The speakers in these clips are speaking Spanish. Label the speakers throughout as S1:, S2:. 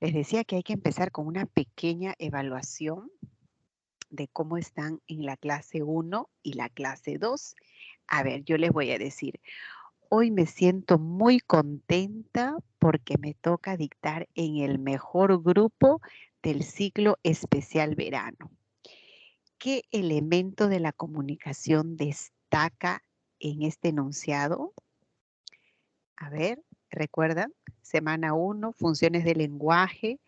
S1: Les decía que hay que empezar con una pequeña evaluación de cómo están en la clase 1 y la clase 2. A ver, yo les voy a decir, hoy me siento muy contenta porque me toca dictar en el mejor grupo del ciclo especial verano. ¿Qué elemento de la comunicación destaca en este enunciado? A ver, ¿recuerdan? Semana 1, funciones de lenguaje.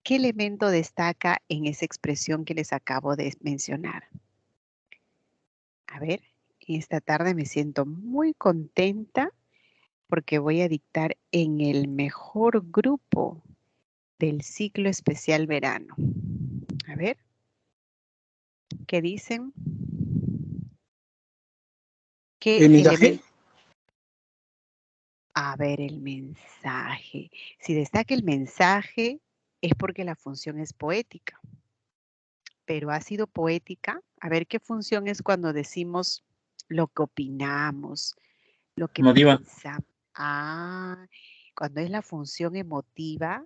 S1: ¿Qué elemento destaca en esa expresión que les acabo de mencionar? A ver, esta tarde me siento muy contenta porque voy a dictar en el mejor grupo del ciclo especial verano. A ver, ¿qué dicen? ¿Qué
S2: ¿El mensaje?
S1: elemento? A ver, el mensaje. Si destaca el mensaje es porque la función es poética, pero ha sido poética. A ver, ¿qué función es cuando decimos lo que opinamos, lo que
S2: Emotiva.
S1: pensamos? Ah, cuando es la función emotiva,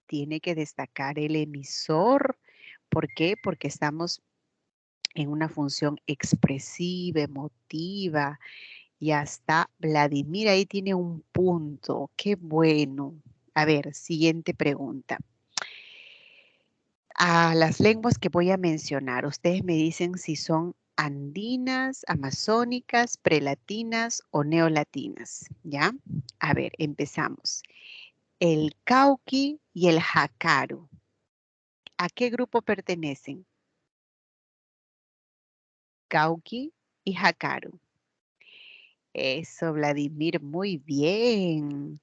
S1: tiene que destacar el emisor. ¿Por qué? Porque estamos en una función expresiva, emotiva. Y hasta Vladimir ahí tiene un punto. Qué bueno. A ver, siguiente pregunta. A las lenguas que voy a mencionar, ustedes me dicen si son andinas, amazónicas, prelatinas o neolatinas, ¿ya? A ver, empezamos. El cauqui y el jacaru. ¿A qué grupo pertenecen? Cauqui y jacaru. Eso, Vladimir, muy bien.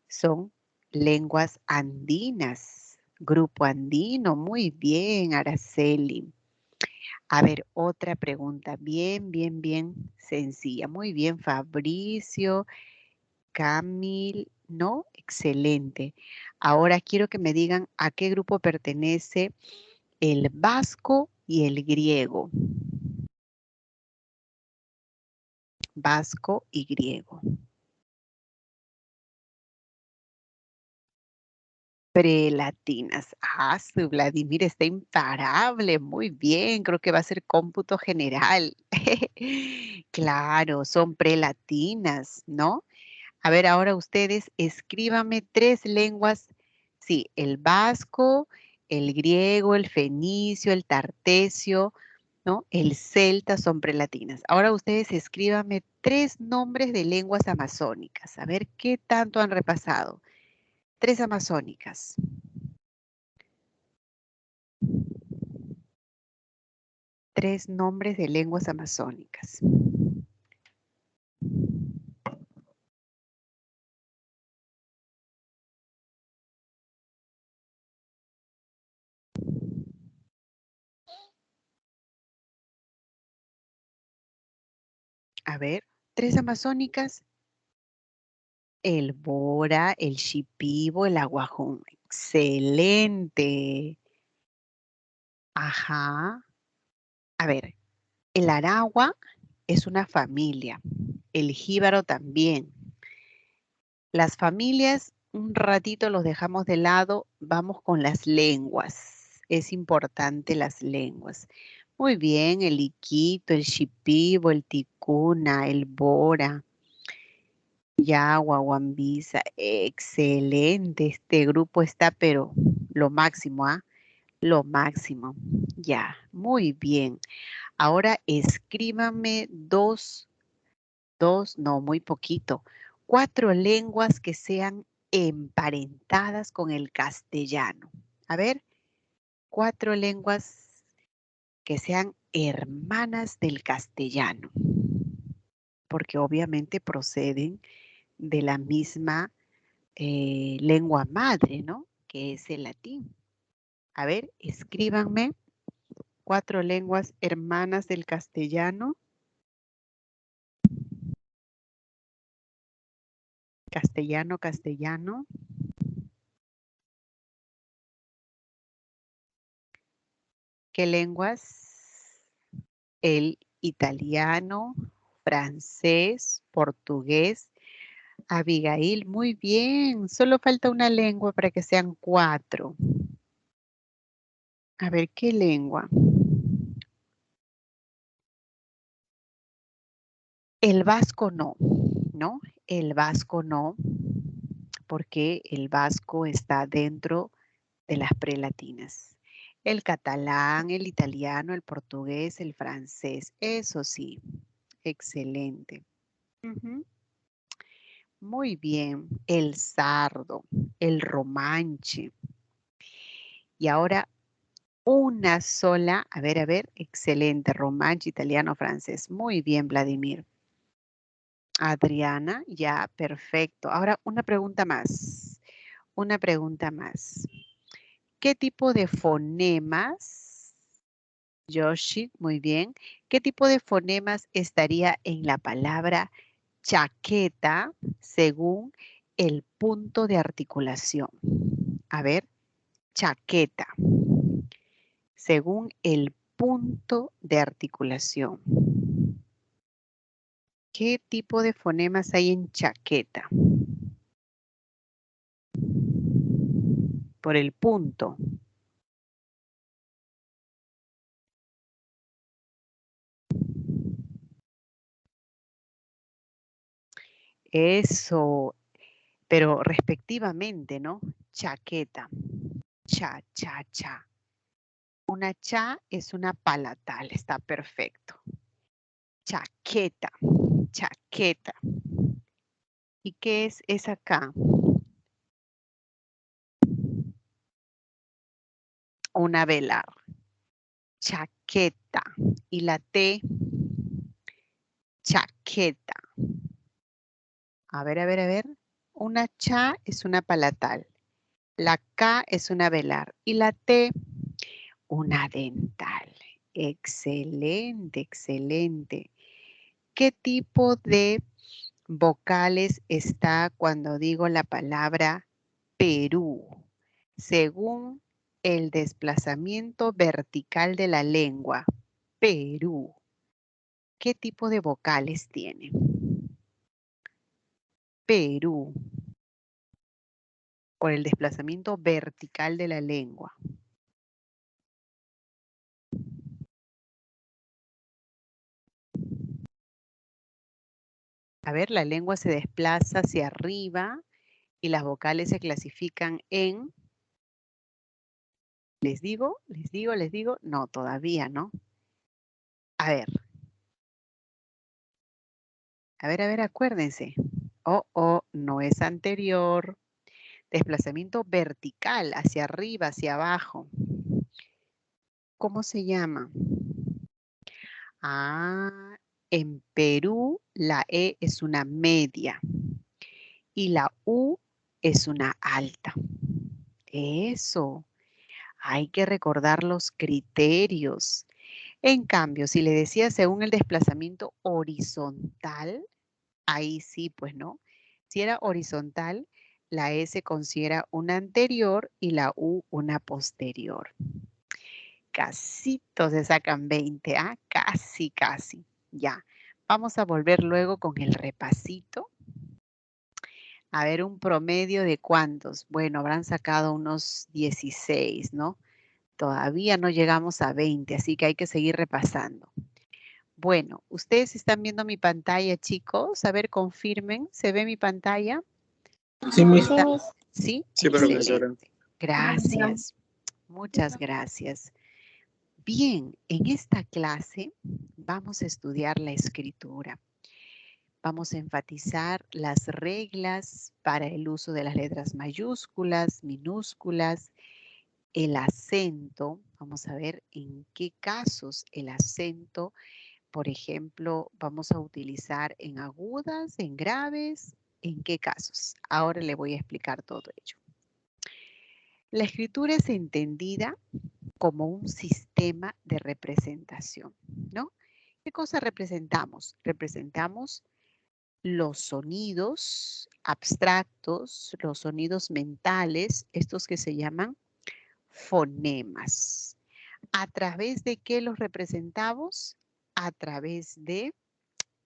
S1: Son lenguas andinas, grupo andino, muy bien, Araceli. A ver, otra pregunta, bien sencilla. Muy bien, Fabricio, Camil, ¿no? Excelente. Ahora quiero que me digan a qué grupo pertenece el vasco y el griego. Vasco y griego. Prelatinas. Ah, su Vladimir está imparable. Muy bien, creo que va a ser cómputo general. Claro, son prelatinas, ¿no? A ver, ahora ustedes escríbanme 3 lenguas. Sí, el vasco, el griego, el fenicio, el tartesio, ¿no? El celta son prelatinas. Ahora ustedes escríbanme 3 nombres de lenguas amazónicas. A ver qué tanto han repasado. 3 amazónicas. 3 nombres de lenguas amazónicas. A ver, 3 amazónicas. El bora, el shipibo, el aguajún. Excelente. Ajá. A ver, el aragua es una familia. El jíbaro también. Las familias, un ratito los dejamos de lado. Vamos con las lenguas. Es importante las lenguas. Muy bien, el iquito, el shipibo, el ticuna, el bora. Yagua, Guambisa, excelente. Este grupo está, pero lo máximo, ¿ah? Lo máximo. Ya, muy bien. Ahora escríbame no, muy poquito. 4 lenguas que sean emparentadas con el castellano. A ver, 4 lenguas que sean hermanas del castellano, porque obviamente proceden de la misma lengua madre, ¿no? Que es el latín. A ver, escríbanme 4 lenguas hermanas del castellano. Castellano, castellano. ¿Qué lenguas? El italiano, francés, portugués. Abigail, muy bien. Solo falta una lengua para que sean 4. A ver, ¿qué lengua? El vasco no, ¿no? El vasco no, porque el vasco está dentro de las prelatinas. El catalán, el italiano, el portugués, el francés, eso sí, excelente. Ujú. Muy bien, el sardo, el romanche. Y ahora una sola, a ver, excelente, romanche, italiano, francés. Muy bien, Vladimir. Adriana, ya, perfecto. Ahora una pregunta más. Una pregunta más. ¿Qué tipo de fonemas, Yoshi, muy bien, qué tipo de fonemas estaría en la palabra chaqueta según el punto de articulación? A ver, chaqueta, según el punto de articulación. ¿Qué tipo de fonemas hay en chaqueta? Por el punto. Eso, pero respectivamente, ¿no? Chaqueta. Cha, cha, cha. Una cha es una palatal, está perfecto. Chaqueta, chaqueta. ¿Y qué es esa acá? Una velar. Chaqueta. Y la T, chaqueta. A ver, a ver, a ver. Una cha es una palatal. La K es una velar. Y la T, una dental. Excelente, excelente. ¿Qué tipo de vocales está cuando digo la palabra Perú? Según el desplazamiento vertical de la lengua, Perú. ¿Qué tipo de vocales tiene? Perú, por el desplazamiento vertical de la lengua. A ver, la lengua se desplaza hacia arriba y las vocales se clasifican en, les digo, no, todavía no. A ver, acuérdense. Oh, no es anterior. Desplazamiento vertical, hacia arriba, hacia abajo. ¿Cómo se llama? Ah, en Perú la E es una media y la U es una alta. Eso, hay que recordar los criterios. En cambio, si le decía según el desplazamiento horizontal, ahí sí, pues no. Si era horizontal, la E se considera una anterior y la U una posterior. Casito se sacan 20, ¿ah? Casi, casi. Ya. Vamos a volver luego con el repasito. A ver, un promedio de cuántos. Bueno, habrán sacado unos 16, ¿no? Todavía no llegamos a 20, así que hay que seguir repasando. Bueno, ustedes están viendo mi pantalla, chicos. A ver, confirmen. ¿Se ve mi pantalla?
S2: Sí, Miss.
S1: ¿Está? Sí,
S2: Sí, profesora.
S1: excelente. Gracias. Muchas gracias. Bien, en esta clase vamos a estudiar la escritura. Vamos a enfatizar las reglas para el uso de las letras mayúsculas, minúsculas, el acento. Vamos a ver en qué casos el acento, por ejemplo, vamos a utilizar en agudas, en graves, en qué casos. Ahora le voy a explicar todo ello. La escritura es entendida como un sistema de representación, ¿no? ¿Qué cosa representamos? Representamos los sonidos abstractos, los sonidos mentales, estos que se llaman fonemas. ¿A través de qué los representamos? A través de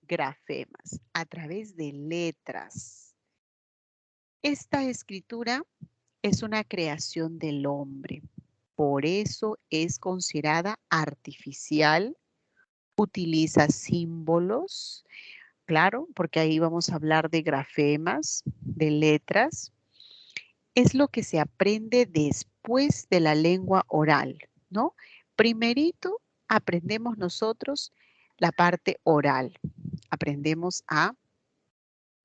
S1: grafemas, a través de letras. Esta escritura es una creación del hombre. Por eso es considerada artificial. Utiliza símbolos, claro, porque ahí vamos a hablar de grafemas, de letras. Es lo que se aprende después de la lengua oral, ¿no? Primerito aprendemos nosotros la parte oral. Aprendemos a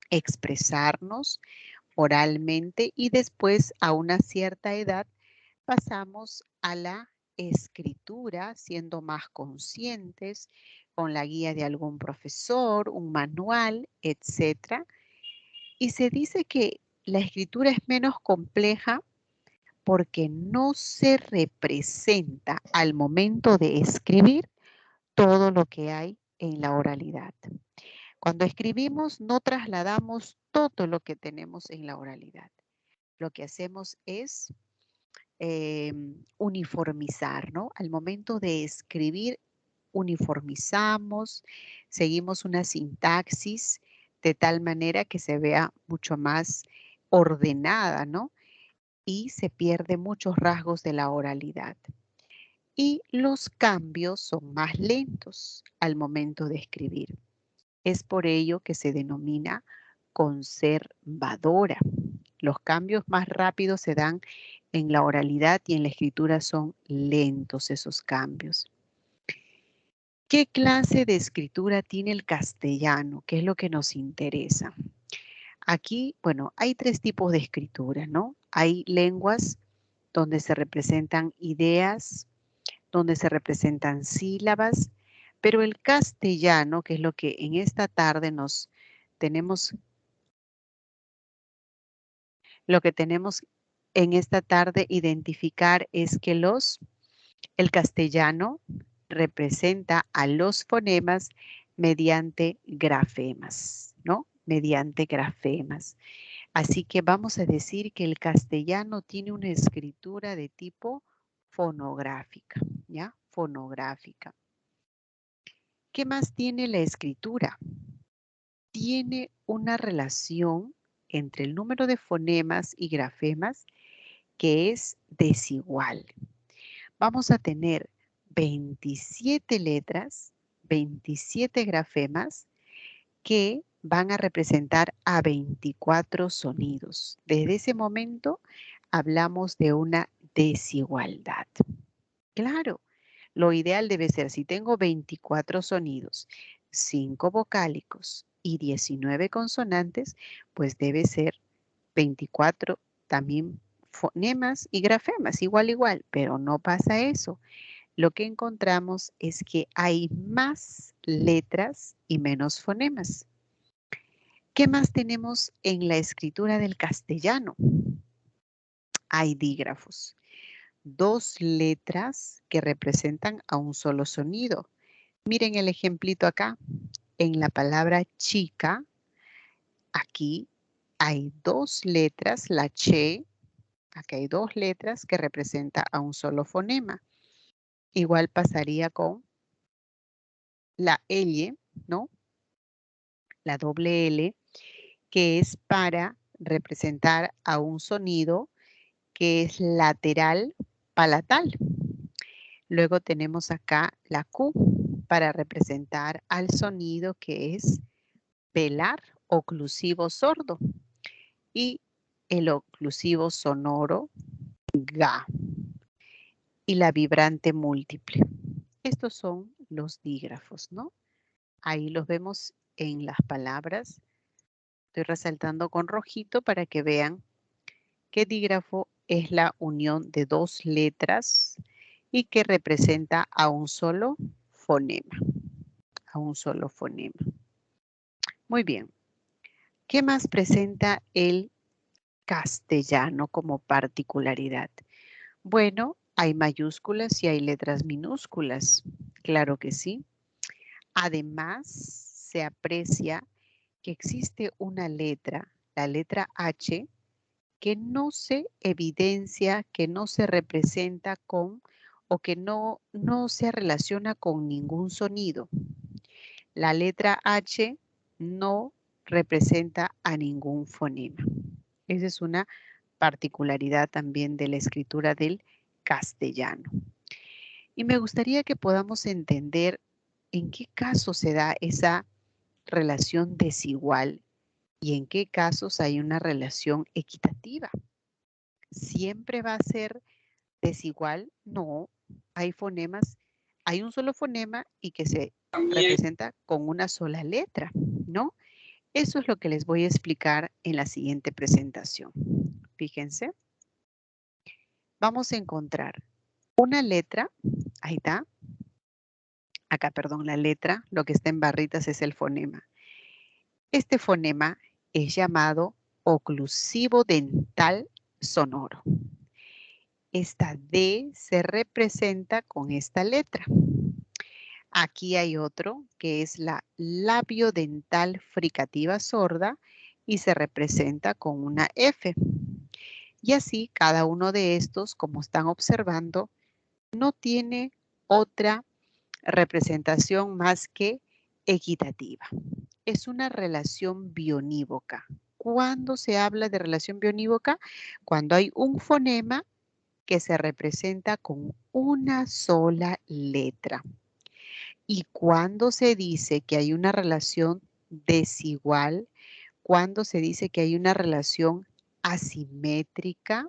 S1: expresarnos oralmente y después a una cierta edad pasamos a la escritura siendo más conscientes con la guía de algún profesor, un manual, etcétera. Y se dice que la escritura es menos compleja porque no se representa al momento de escribir todo lo que hay en la oralidad. Cuando escribimos no trasladamos todo lo que tenemos en la oralidad. Lo que hacemos es uniformizar, ¿no? Al momento de escribir, uniformizamos, seguimos una sintaxis de tal manera que se vea mucho más ordenada, ¿no? Y se pierde muchos rasgos de la oralidad. Y los cambios son más lentos al momento de escribir. Es por ello que se denomina conservadora. Los cambios más rápidos se dan en la oralidad y en la escritura son lentos esos cambios. ¿Qué clase de escritura tiene el castellano? ¿Qué es lo que nos interesa? Aquí, bueno, hay tres tipos de escritura, ¿no? Hay lenguas donde se representan ideas, donde se representan sílabas, pero el castellano, que es lo que en esta tarde lo que tenemos en esta tarde identificar es que el castellano representa a los fonemas mediante grafemas, ¿no? Mediante grafemas. Así que vamos a decir que el castellano tiene una escritura de tipo fonográfica, ¿ya? Fonográfica. ¿Qué más tiene la escritura? Tiene una relación entre el número de fonemas y grafemas que es desigual. Vamos a tener 27 letras, 27 grafemas que van a representar a 24 sonidos. Desde ese momento hablamos de una desigualdad. Claro, lo ideal debe ser, si tengo 24 sonidos, 5 vocálicos y 19 consonantes, pues debe ser 24 también fonemas y grafemas, igual, pero no pasa eso. Lo que encontramos es que hay más letras y menos fonemas. ¿Qué más tenemos en la escritura del castellano? Hay dígrafos. 2 letras que representan a un solo sonido. Miren el ejemplito acá. En la palabra chica, aquí hay 2 letras, la che, aquí hay 2 letras que representan a un solo fonema. Igual pasaría con la L, ¿no? La doble L, que es para representar a un sonido que es lateral palatal. Luego tenemos acá la Q para representar al sonido que es velar, oclusivo sordo. Y el oclusivo sonoro, ga. Y la vibrante múltiple. Estos son los dígrafos, ¿no? Ahí los vemos en las palabras. Estoy resaltando con rojito para que vean que dígrafo es la unión de 2 letras y que representa a un solo fonema. A un solo fonema. Muy bien. ¿Qué más presenta el castellano como particularidad? Bueno, hay mayúsculas y hay letras minúsculas. Claro que sí. Además, se aprecia que existe una letra, la letra H, que no se evidencia, que no se representa con o que no se relaciona con ningún sonido. La letra H no representa a ningún fonema. Esa es una particularidad también de la escritura del castellano. Y me gustaría que podamos entender en qué caso se da esa relación desigual y en qué casos hay una relación equitativa. ¿Siempre va a ser desigual? No, hay fonemas, hay un solo fonema y que se representa con una sola letra, ¿no? Eso es lo que les voy a explicar en la siguiente presentación. Fíjense. Vamos a encontrar una letra, ahí está, acá, perdón, la letra, lo que está en barritas es el fonema. Este fonema es llamado oclusivo dental sonoro. Esta D se representa con esta letra. Aquí hay otro que es la labiodental fricativa sorda y se representa con una F. Y así cada uno de estos, como están observando, no tiene otra representación más que equitativa. Es una relación bionívoca. ¿Cuándo se habla de relación bionívoca? Cuando hay un fonema que se representa con una sola letra. Y cuando se dice que hay una relación desigual, cuando se dice que hay una relación asimétrica,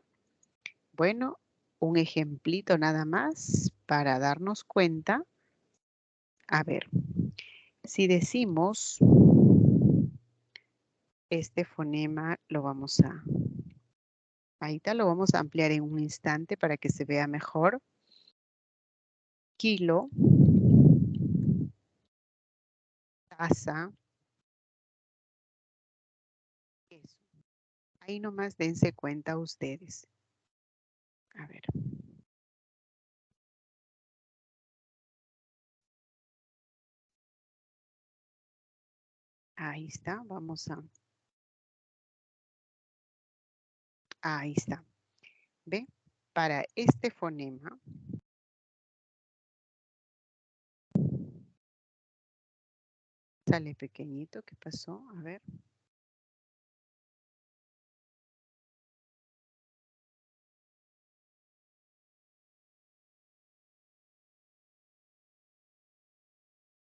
S1: bueno, un ejemplito nada más para darnos cuenta. A ver, si decimos este fonema, ahí está, lo vamos a ampliar en un instante para que se vea mejor. Kilo, taza, queso. Ahí nomás dense cuenta ustedes. A ver. Ahí está, ahí está. ¿Ve? Para este fonema, sale pequeñito, ¿qué pasó? A ver.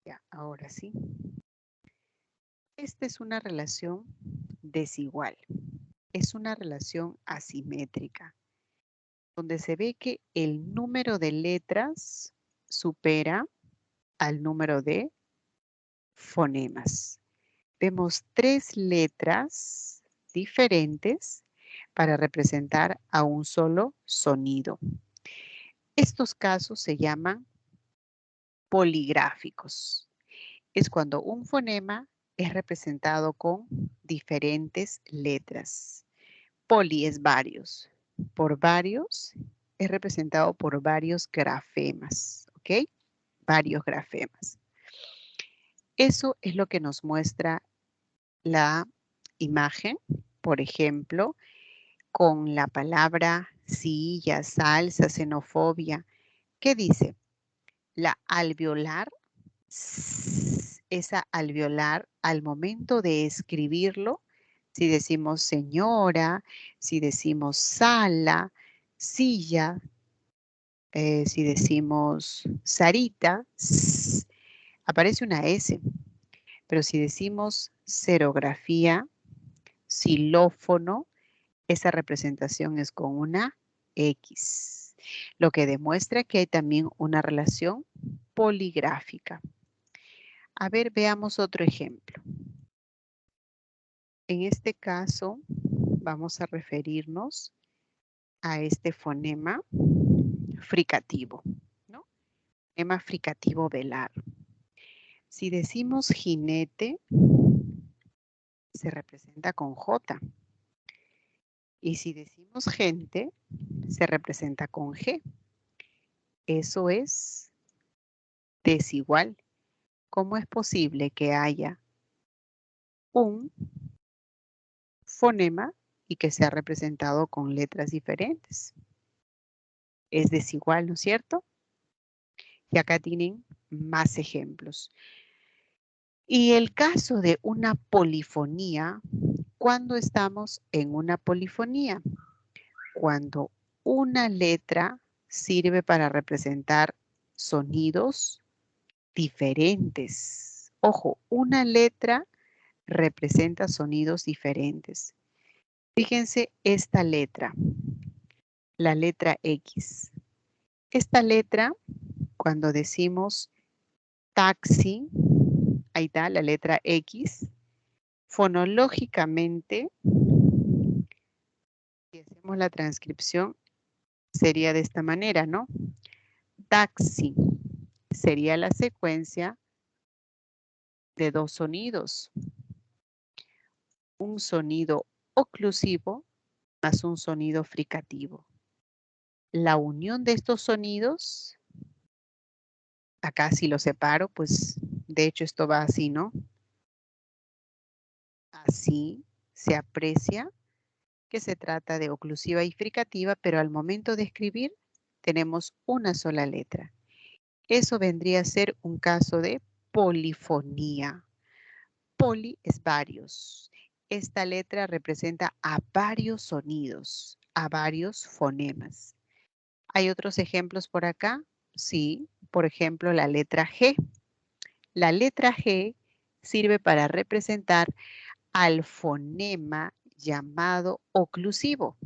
S1: Ya, ahora sí. Esta es una relación desigual. Es una relación asimétrica, donde se ve que el número de letras supera al número de fonemas. Vemos 3 letras diferentes para representar a un solo sonido. Estos casos se llaman poligráficos. Es cuando un fonema es representado con diferentes letras. Poli es varios. Por varios es representado por varios grafemas, ¿ok? Varios grafemas. Eso es lo que nos muestra la imagen, por ejemplo, con la palabra silla, salsa, xenofobia. ¿Qué dice? La alveolar, esa alveolar al momento de escribirlo, si decimos señora, si decimos sala, silla, si decimos Sarita, aparece una S. Pero si decimos serografía, xilófono, esa representación es con una X, lo que demuestra que hay también una relación poligráfica. A ver, veamos otro ejemplo. En este caso, vamos a referirnos a este fonema fricativo, ¿no? Fonema fricativo velar. Si decimos jinete, se representa con J. Y si decimos gente, se representa con G. Eso es desigual. ¿Cómo es posible que haya un fonema y que sea representado con letras diferentes? Es desigual, ¿no es cierto? Y acá tienen más ejemplos. Y el caso de una polifonía cuando estamos en una polifonía, cuando una letra sirve para representar sonidos diferentes. Ojo, una letra representa sonidos diferentes. Fíjense esta letra, la letra X. Esta letra, cuando decimos taxi, ahí está la letra X, fonológicamente, si hacemos la transcripción, sería de esta manera, ¿no? Taxi sería la secuencia de dos sonidos. Un sonido oclusivo más un sonido fricativo. La unión de estos sonidos, acá si lo separo, pues de hecho esto va así, ¿no? Así se aprecia que se trata de oclusiva y fricativa, pero al momento de escribir tenemos una sola letra. Eso vendría a ser un caso de polifonía. Poli es varios. Esta letra representa a varios sonidos, a varios fonemas. ¿Hay otros ejemplos por acá? Sí, por ejemplo, la letra G. La letra G sirve para representar al fonema llamado oclusivo.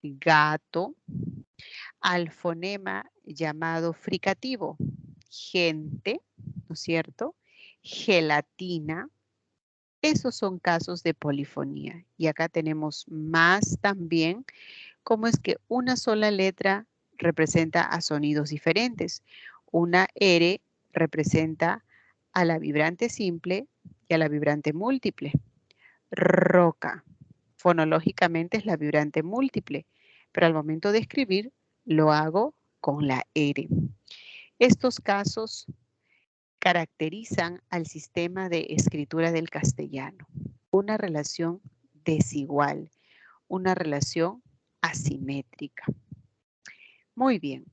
S1: Gato, al fonema llamado fricativo. Gente, ¿no es cierto? Gelatina. Esos son casos de polifonía. Y acá tenemos más también, cómo es que una sola letra representa a sonidos diferentes. Una R representa a la vibrante simple y a la vibrante múltiple. Roca, fonológicamente es la vibrante múltiple, pero al momento de escribir lo hago con la R. Estos casos caracterizan al sistema de escritura del castellano. Una relación desigual, una relación asimétrica. Muy bien.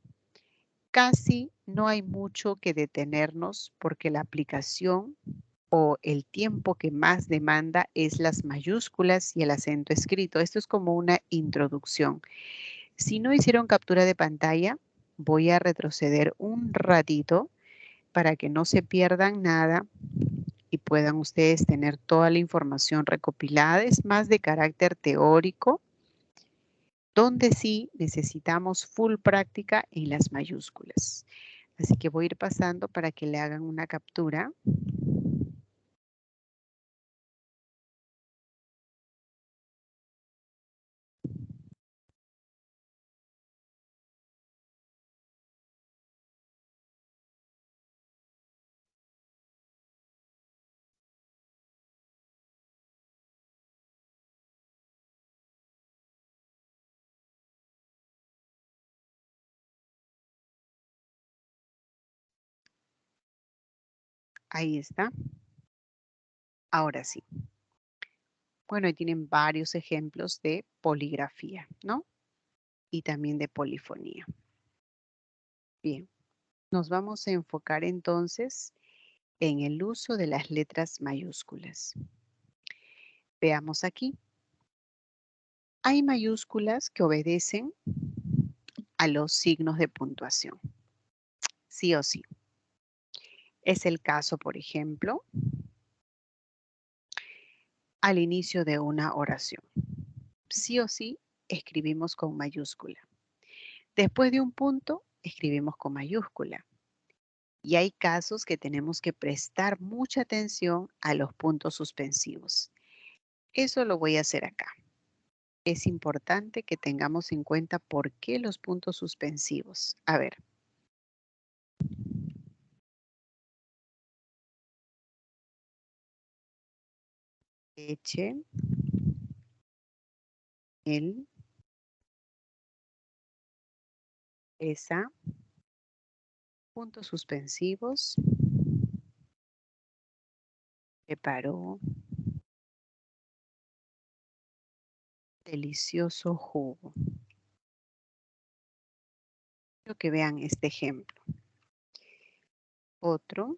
S1: Casi no hay mucho que detenernos porque la aplicación o el tiempo que más demanda es las mayúsculas y el acento escrito. Esto es como una introducción. Si no hicieron captura de pantalla, voy a retroceder un ratito para que no se pierdan nada y puedan ustedes tener toda la información recopilada. Es más de carácter teórico, donde sí necesitamos full práctica en las mayúsculas. Así que voy a ir pasando para que le hagan una captura. Ahí está. Ahora sí. Bueno, ahí tienen varios ejemplos de poligrafía, ¿no? Y también de polifonía. Bien, nos vamos a enfocar entonces en el uso de las letras mayúsculas. Veamos aquí. Hay mayúsculas que obedecen a los signos de puntuación, sí o sí. Es el caso, por ejemplo, al inicio de una oración. Sí o sí escribimos con mayúscula. Después de un punto, escribimos con mayúscula. Y hay casos que tenemos que prestar mucha atención a los puntos suspensivos. Eso lo voy a hacer acá. Es importante que tengamos en cuenta por qué los puntos suspensivos. A ver. Leche, el, esa, puntos suspensivos, preparó, delicioso jugo. Quiero que vean este ejemplo. Otro.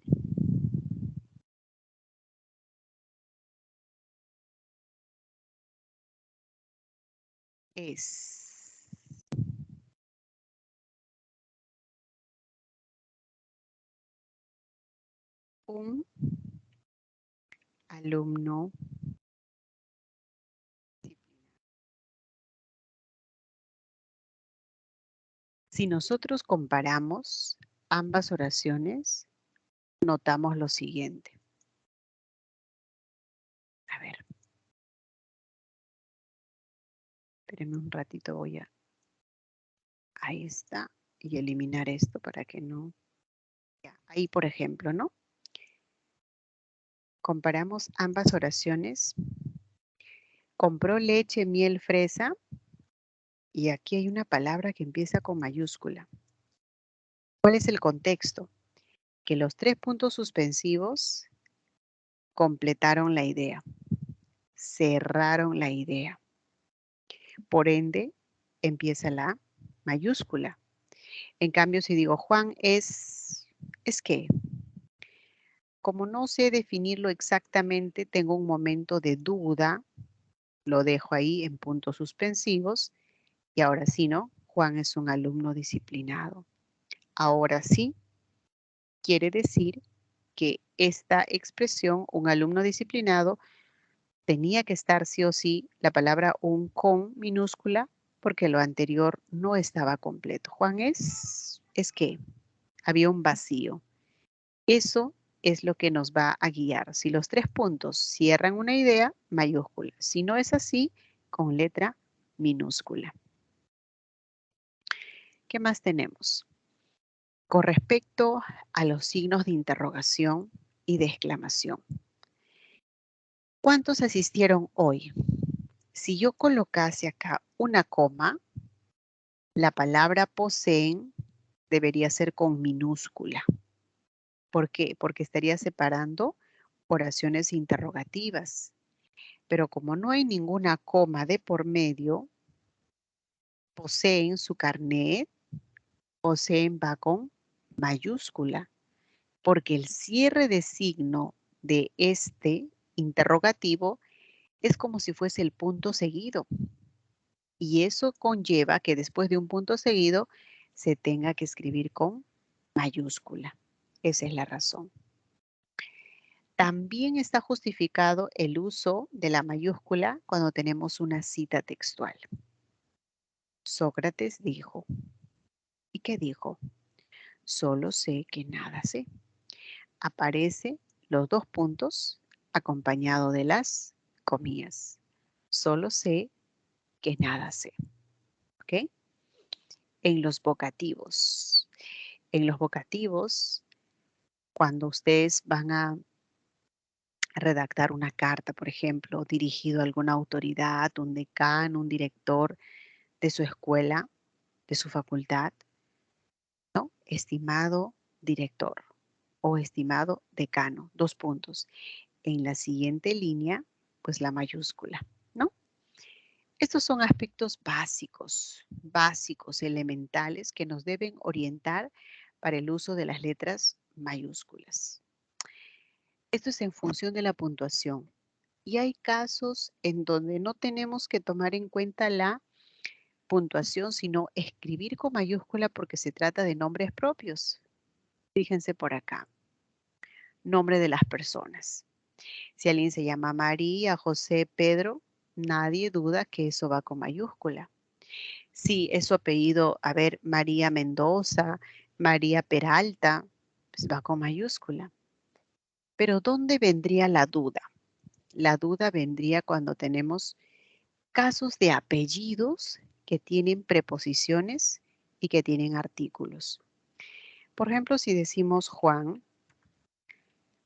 S1: es un alumno disciplinado. Si nosotros comparamos ambas oraciones, notamos lo siguiente. A ver. Espérenme un ratito, ahí está, y eliminar esto para que no. Ya, ahí, por ejemplo, ¿no? Comparamos ambas oraciones. Compró leche, miel, fresa. Y aquí hay una palabra que empieza con mayúscula. ¿Cuál es el contexto? Que los 3 puntos suspensivos completaron la idea, cerraron la idea. Por ende, empieza la mayúscula. En cambio, si digo Juan ¿es qué? Como no sé definirlo exactamente, tengo un momento de duda, lo dejo ahí en puntos suspensivos y ahora sí, ¿no? Juan es un alumno disciplinado. Ahora sí, quiere decir que esta expresión, un alumno disciplinado, tenía que estar sí o sí la palabra un con minúscula porque lo anterior no estaba completo. Juan ¿es qué? Había un vacío. Eso es lo que nos va a guiar. Si los 3 puntos cierran una idea, mayúscula. Si no es así, con letra minúscula. ¿Qué más tenemos? Con respecto a los signos de interrogación y de exclamación. ¿Cuántos asistieron hoy? Si yo colocase acá una coma, la palabra poseen debería ser con minúscula. ¿Por qué? Porque estaría separando oraciones interrogativas. Pero como no hay ninguna coma de por medio, poseen su carnet, poseen va con mayúscula, porque el cierre de signo de este interrogativo es como si fuese el punto seguido. Y eso conlleva que después de un punto seguido se tenga que escribir con mayúscula. Esa es la razón. También está justificado el uso de la mayúscula cuando tenemos una cita textual. Sócrates dijo. ¿Y qué dijo? Solo sé que nada sé. Aparece los 2 puntos acompañado de las comillas. Solo sé que nada sé. ¿Ok? En los vocativos. En los vocativos, cuando ustedes van a redactar una carta, por ejemplo, dirigido a alguna autoridad, un decano, un director de su escuela, de su facultad, ¿no? Estimado director o estimado decano, 2 puntos. En la siguiente línea, pues la mayúscula, ¿no? Estos son aspectos básicos, elementales que nos deben orientar para el uso de las letras mayúsculas. Esto es en función de la puntuación. Y hay casos en donde no tenemos que tomar en cuenta la puntuación, sino escribir con mayúscula porque se trata de nombres propios. Fíjense por acá. Nombre de las personas. Si alguien se llama María, José, Pedro, nadie duda que eso va con mayúscula. Si es su apellido, a ver, María Mendoza, María Peralta, pues va con mayúscula. Pero ¿dónde vendría la duda? La duda vendría cuando tenemos casos de apellidos que tienen preposiciones y que tienen artículos. Por ejemplo, si decimos Juan,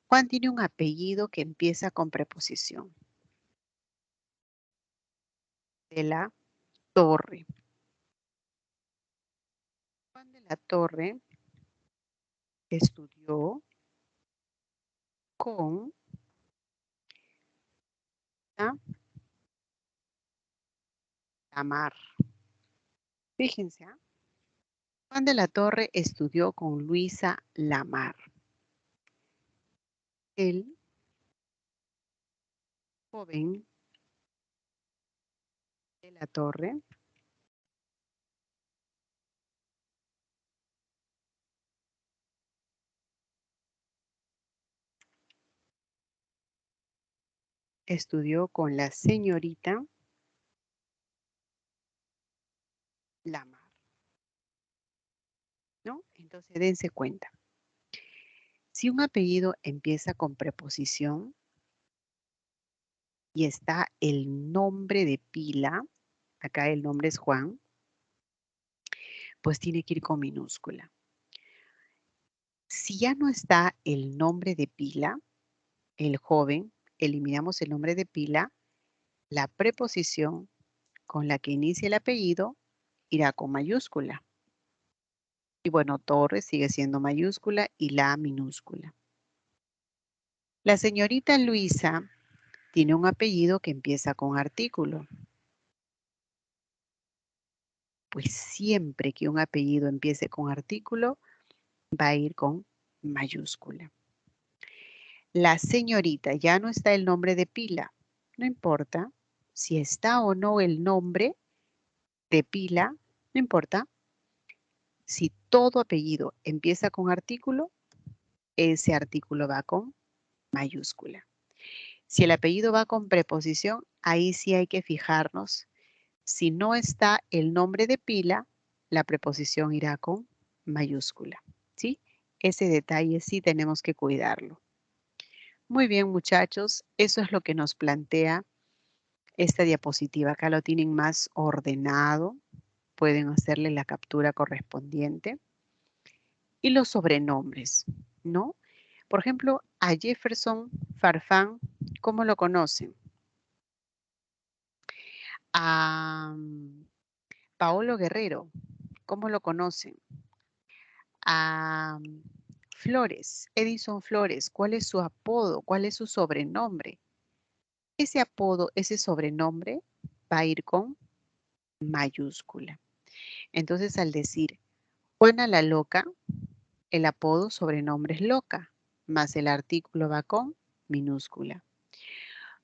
S1: Juan tiene un apellido que empieza con preposición. De la Torre. Juan de la Torre estudió con Lamar. Fíjense, ¿ah? Juan de la Torre estudió con Luisa Lamar. El joven de la Torre estudió con la señorita Lamar, ¿no? Entonces dense cuenta. Si un apellido empieza con preposición y está el nombre de pila, acá el nombre es Juan, pues tiene que ir con minúscula. Si ya no está el nombre de pila, el joven, eliminamos el nombre de pila, la preposición con la que inicia el apellido irá con mayúscula. Y bueno, Torres sigue siendo mayúscula y la minúscula. La señorita Luisa tiene un apellido que empieza con artículo. Pues siempre que un apellido empiece con artículo, va a ir con mayúscula. La señorita, ya no está el nombre de pila. No importa si está o no el nombre de pila, no importa. Si todo apellido empieza con artículo, ese artículo va con mayúscula. Si el apellido va con preposición, ahí sí hay que fijarnos. Si no está el nombre de pila, la preposición irá con mayúscula, ¿sí? Ese detalle sí tenemos que cuidarlo. Muy bien, muchachos, eso es lo que nos plantea esta diapositiva. Acá lo tienen más ordenado. Pueden hacerle la captura correspondiente. Y los sobrenombres, ¿no? Por ejemplo, a Jefferson Farfán, ¿cómo lo conocen? A Paolo Guerrero, ¿cómo lo conocen? A Flores, Edison Flores, ¿cuál es su apodo? ¿Cuál es su sobrenombre? Ese apodo, ese sobrenombre va a ir con mayúscula. Entonces, al decir Juana la Loca, el apodo sobrenombre es Loca, más el artículo va con minúscula.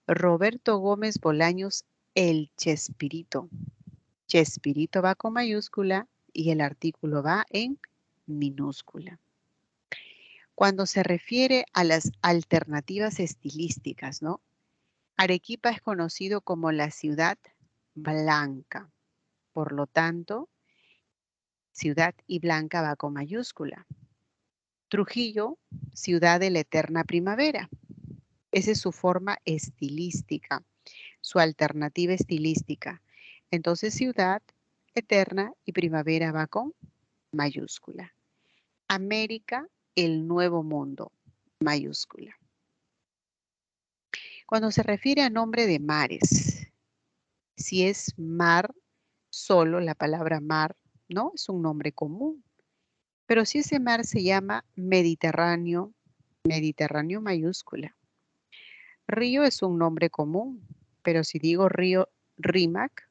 S1: Roberto Gómez Bolaños, el Chespirito. Chespirito va con mayúscula y el artículo va en minúscula. Cuando se refiere a las alternativas estilísticas, ¿no? Arequipa es conocido como la ciudad blanca. Por lo tanto, ciudad y blanca va con mayúscula. Trujillo, ciudad de la eterna primavera. Esa es su forma estilística, su alternativa estilística. Entonces, ciudad, eterna y primavera va con mayúscula. América, el nuevo mundo, mayúscula. Cuando se refiere a nombre de mares, si es mar, solo la palabra mar, ¿no? Es un nombre común. Pero si ese mar se llama Mediterráneo, Mediterráneo mayúscula. Río es un nombre común, pero si digo río Rímac,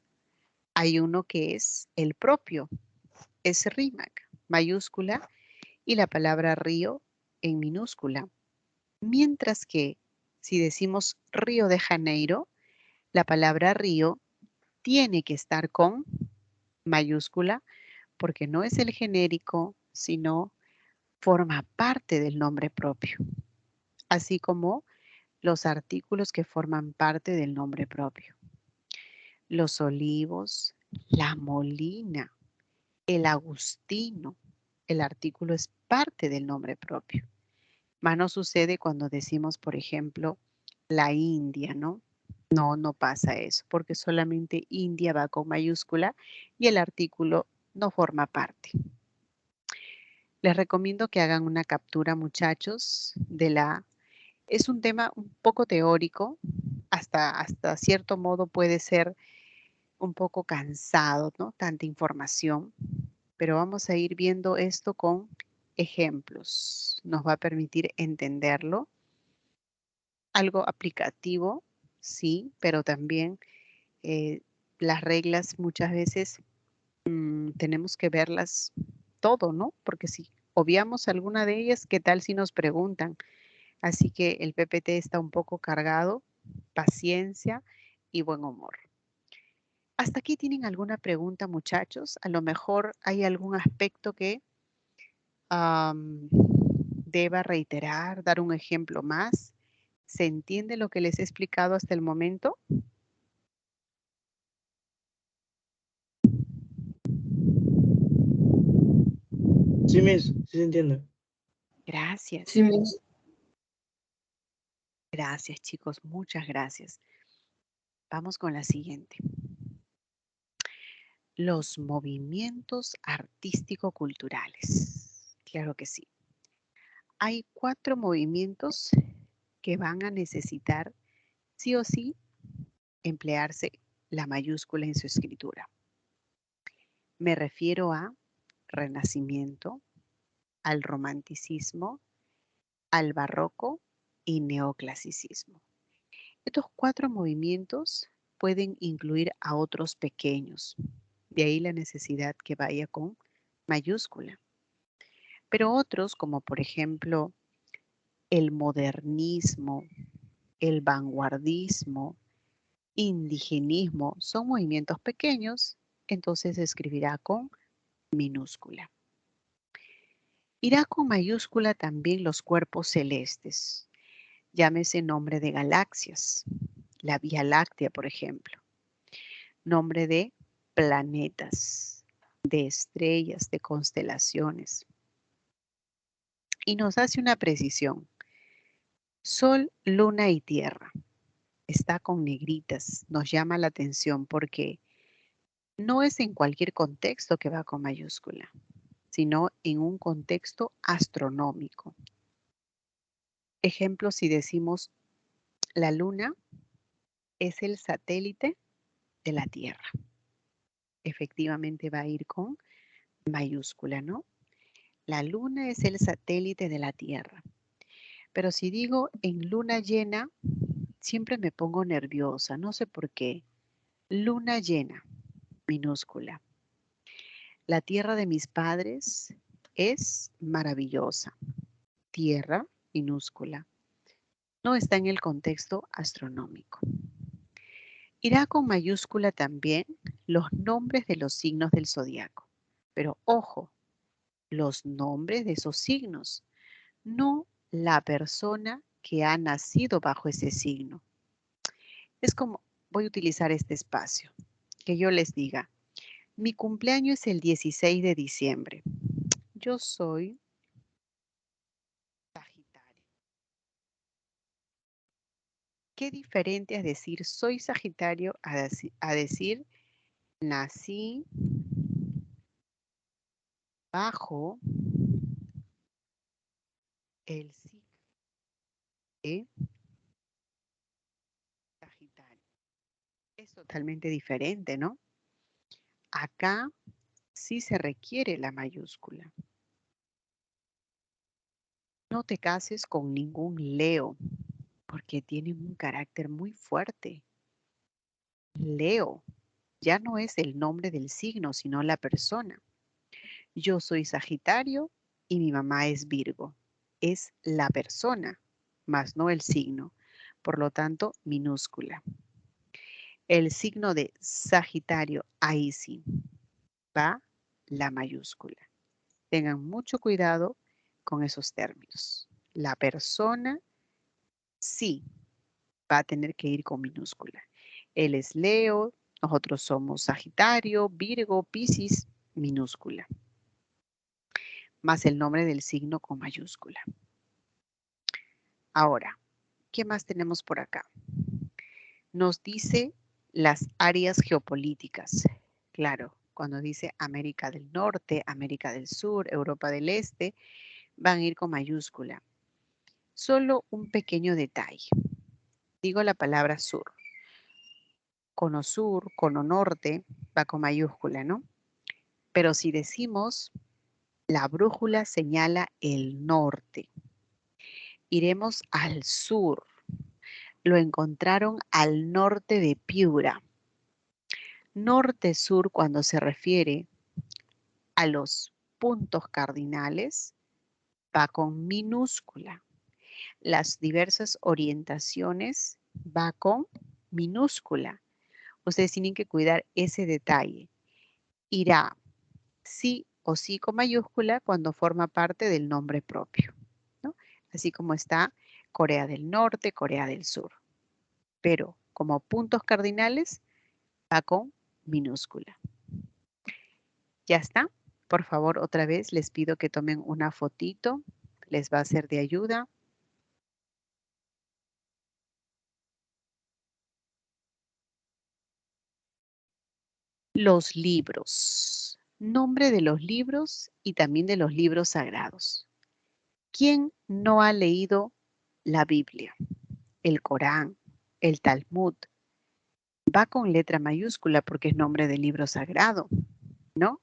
S1: hay uno que es el propio, es Rímac, mayúscula, y la palabra río en minúscula. Mientras que si decimos Río de Janeiro, la palabra río tiene que estar con mayúscula porque no es el genérico, sino forma parte del nombre propio, así como los artículos que forman parte del nombre propio. Los Olivos, la Molina, el Agustino, el artículo es parte del nombre propio. Más no sucede cuando decimos, por ejemplo, la India, ¿no? No pasa eso, porque solamente India va con mayúscula y el artículo no forma parte. Les recomiendo que hagan una captura, muchachos, es un tema un poco teórico, hasta cierto modo puede ser un poco cansado, ¿no? Tanta información, pero vamos a ir viendo esto con ejemplos. Nos va a permitir entenderlo. Algo aplicativo, sí, pero también las reglas muchas veces tenemos que verlas todo, ¿no? Porque si obviamos alguna de ellas, ¿qué tal si nos preguntan? Así que el PPT está un poco cargado, paciencia y buen humor. ¿Hasta aquí tienen alguna pregunta, muchachos? A lo mejor hay algún aspecto que deba reiterar, dar un ejemplo más. ¿Se entiende lo que les he explicado hasta el momento?
S2: Sí, Miss, sí se entiende.
S1: Gracias.
S3: Sí, Miss.
S1: Gracias, chicos. Muchas gracias. Vamos con la siguiente. Los movimientos artístico-culturales. Claro que sí. Hay 4 movimientos que van a necesitar sí o sí emplearse la mayúscula en su escritura. Me refiero a Renacimiento, al Romanticismo, al Barroco y Neoclasicismo. Estos 4 movimientos pueden incluir a otros pequeños, de ahí la necesidad que vaya con mayúscula. Pero otros, como por ejemplo el modernismo, el vanguardismo, indigenismo, son movimientos pequeños, entonces se escribirá con minúscula. Irá con mayúscula también los cuerpos celestes, llámese nombre de galaxias, la Vía Láctea, por ejemplo, nombre de planetas, de estrellas, de constelaciones. Y nos hace una precisión. Sol, luna y tierra. Está con negritas. Nos llama la atención porque no es en cualquier contexto que va con mayúscula, sino en un contexto astronómico. Ejemplo, si decimos la luna es el satélite de la Tierra. Efectivamente va a ir con mayúscula, ¿no? La luna es el satélite de la Tierra. Pero si digo en luna llena, siempre me pongo nerviosa, no sé por qué. Luna llena, minúscula. La tierra de mis padres es maravillosa. Tierra, minúscula. No está en el contexto astronómico. Irá con mayúscula también los nombres de los signos del zodiaco. Pero ojo, los nombres de esos signos, no la persona que ha nacido bajo ese signo. Es como, voy a utilizar este espacio, que yo les diga, mi cumpleaños es el 16 de diciembre. Yo soy Sagitario. Qué diferente es decir soy Sagitario a decir nací bajo el signo de Sagitario. Es totalmente diferente, ¿no? Acá sí se requiere la mayúscula. No te cases con ningún Leo, porque tienen un carácter muy fuerte. Leo ya no es el nombre del signo, sino la persona. Yo soy Sagitario y mi mamá es Virgo. Es la persona, más no el signo. Por lo tanto, minúscula. El signo de Sagitario, ahí sí, va la mayúscula. Tengan mucho cuidado con esos términos. La persona sí va a tener que ir con minúscula. Él es Leo, nosotros somos Sagitario, Virgo, Piscis, minúscula. Más el nombre del signo con mayúscula. Ahora, ¿qué más tenemos por acá? Nos dice las áreas geopolíticas. Claro, cuando dice América del Norte, América del Sur, Europa del Este, van a ir con mayúscula. Solo un pequeño detalle. Digo la palabra sur. Cono sur, cono norte, va con mayúscula, ¿no? Pero si decimos la brújula señala el norte, iremos al sur. Lo encontraron al norte de Piura. Norte-sur cuando se refiere a los puntos cardinales va con minúscula. Las diversas orientaciones va con minúscula. Ustedes tienen que cuidar ese detalle. Irá sí o sí con mayúscula cuando forma parte del nombre propio, ¿no? Así como está Corea del Norte, Corea del Sur. Pero como puntos cardinales va con minúscula. ¿Ya está? Por favor, otra vez les pido que tomen una fotito. Les va a ser de ayuda. Los libros. Nombre de los libros y también de los libros sagrados. ¿Quién no ha leído la Biblia, el Corán, el Talmud? Va con letra mayúscula porque es nombre de libro sagrado, ¿no?